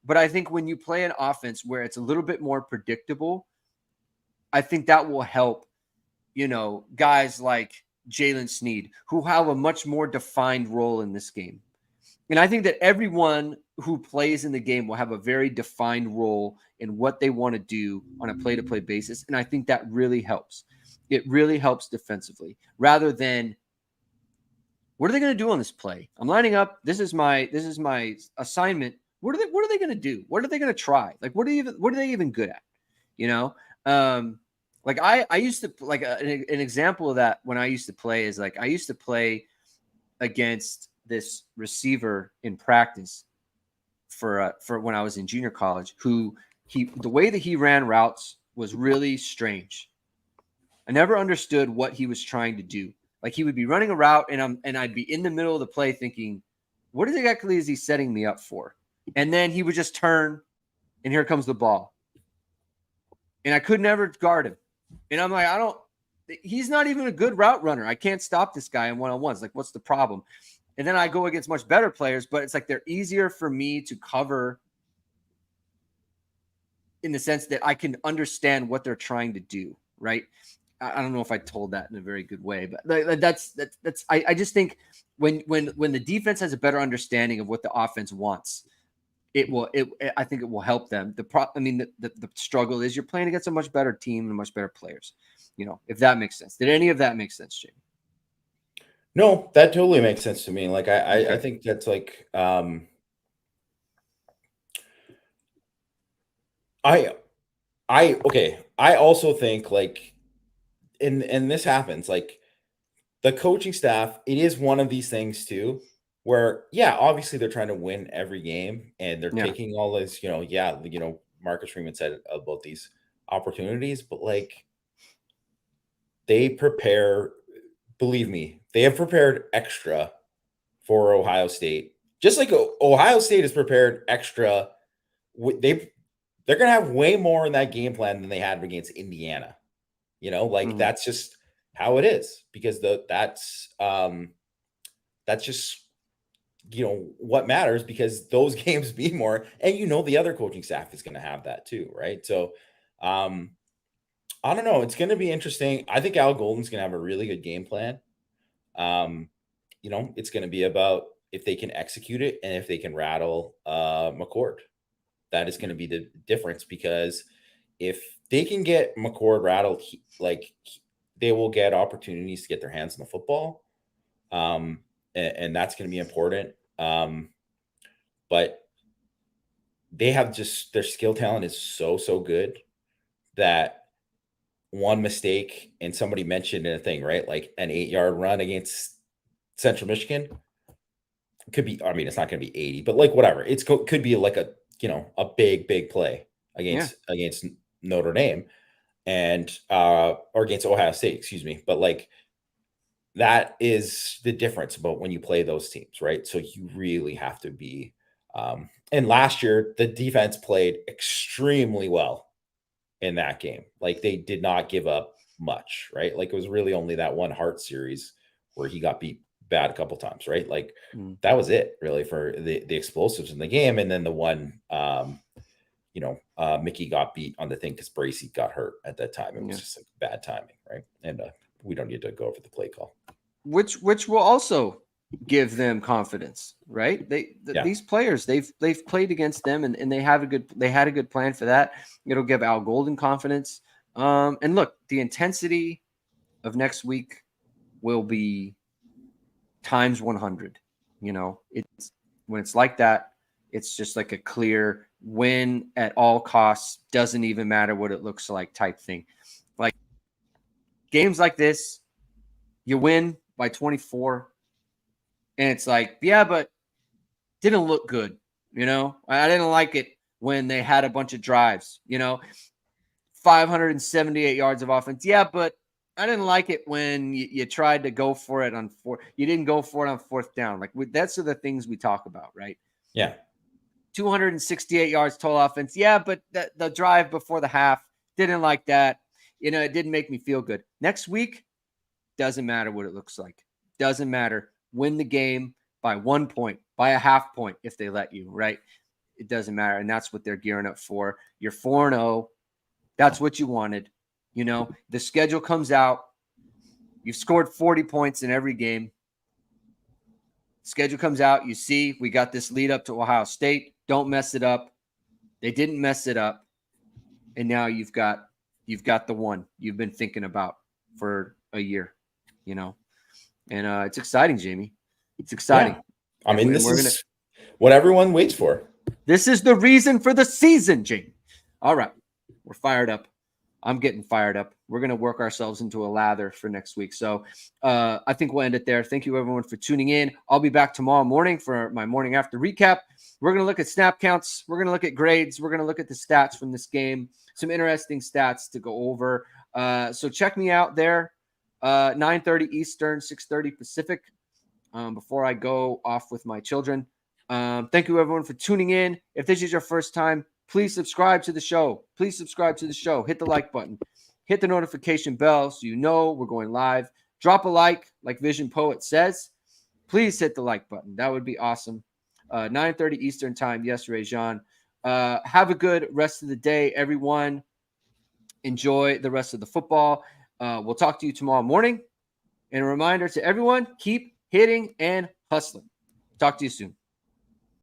But I think when you play an offense where it's a little bit more predictable, I think that will help, guys like Jalen Sneed, who have a much more defined role in this game. And I think that everyone who plays in the game will have a very defined role in what they want to do on a play-to-play basis. And I think that really helps. It really helps defensively rather than what are they going to do on this play? I'm lining up. This is my assignment. What are they going to do? What are they going to try? Like, what are they even good at? Like I used to like an example of that when I used to play is like I used to play against this receiver in practice for when I was in junior college, the way that he ran routes was really strange. I never understood what he was trying to do. Like he would be running a route and I'd be in the middle of the play thinking, what exactly is he setting me up for? And then he would just turn and here comes the ball. And I could never guard him. And I'm like, he's not even a good route runner. I can't stop this guy in one-on-ones. Like, what's the problem? And then I go against much better players, but it's like they're easier for me to cover in the sense that I can understand what they're trying to do, right? I don't know if I told that in a very good way, but that's I just think when the defense has a better understanding of what the offense wants, I think it will help them. The struggle is you're playing against a much better team and much better players, if that makes sense. Did any of that make sense, Jamie? No, that totally makes sense to me. Like Okay. I think that's like I also think like and this happens like the coaching staff, it is one of these things too where yeah, obviously they're trying to win every game and they're taking all this, Marcus Freeman said about these opportunities, but like they prepare, believe me, they have prepared extra for Ohio State. Just like Ohio State is prepared extra. They're going to have way more in that game plan than they had against Indiana. That's just how it is because that's just what matters because those games mean more, and the other coaching staff is going to have that too, right? So I don't know. It's going to be interesting. I think Al Golden's going to have a really good game plan. It's going to be about if they can execute it and if they can rattle McCord. That is going to be the difference because if they can get McCord rattled, they will get opportunities to get their hands on the football. And that's going to be important. But they have just their skill talent is so good that one mistake, and somebody mentioned in a thing, right? Like an 8-yard run against Central Michigan could be, it's not going to be 80, but like whatever. Could be like a big play against Notre Dame and or against Ohio State, excuse me. But like that is the difference about when you play those teams, right? So you really have to be and last year the defense played extremely well in that game. Like they did not give up much, right? Like it was really only that one Hart series where he got beat bad a couple times, right? Like that was it really for the explosives in the game. And then the one, Mickey got beat on the thing because Bracey got hurt at that time. It was just like bad timing, right? And we don't need to go over the play call. Which will also give them confidence, right? These players they've played against them and they had a good plan for that. It'll give Al Golden confidence. And look, the intensity of next week will be times 100. It's when it's like that, it's just like a clear win at all costs, doesn't even matter what it looks like type thing. Like games like this, you win by 24, And it's like, yeah, but didn't look good. I didn't like it when they had a bunch of drives, 578 yards of offense. Yeah, but I didn't like it when you tried to go for it on you didn't go for it on fourth down. Like that's the things we talk about, right? Yeah. 268 yards total offense. Yeah, but the drive before the half, didn't like that. It didn't make me feel good. Next week, doesn't matter what it looks like. Doesn't matter. Win the game by 1 point, by a half point if they let you, right? It doesn't matter. And that's what they're gearing up for. You're 4-0. That's what you wanted. The schedule comes out. You've scored 40 points in every game. Schedule comes out. You see, we got this lead up to Ohio State. Don't mess it up. They didn't mess it up. And now you've got the one you've been thinking about for a year, and it's exciting, Jamie. It's exciting. Yeah. I mean, And this is what everyone waits for. This is the reason for the season, Jamie. All right. We're fired up. I'm getting fired up. We're going to work ourselves into a lather for next week. So I think we'll end it there. Thank you, everyone, for tuning in. I'll be back tomorrow morning for my morning after recap. We're going to look at snap counts. We're going to look at grades. We're going to look at the stats from this game. Some interesting stats to go over. So check me out there. 9:30 Eastern, 6:30 Pacific. Before I go off with my children. Thank you, everyone, for tuning in. If this is your first time, please subscribe to the show. Please subscribe to the show. Hit the like button. Hit the notification bell so you know we're going live. Drop a like Vision Poet says. Please hit the like button. That would be awesome. 9:30 Eastern time. Yes, Rajan. Have a good rest of the day, everyone. Enjoy the rest of the football. We'll talk to you tomorrow morning. And a reminder to everyone, keep hitting and hustling. Talk to you soon.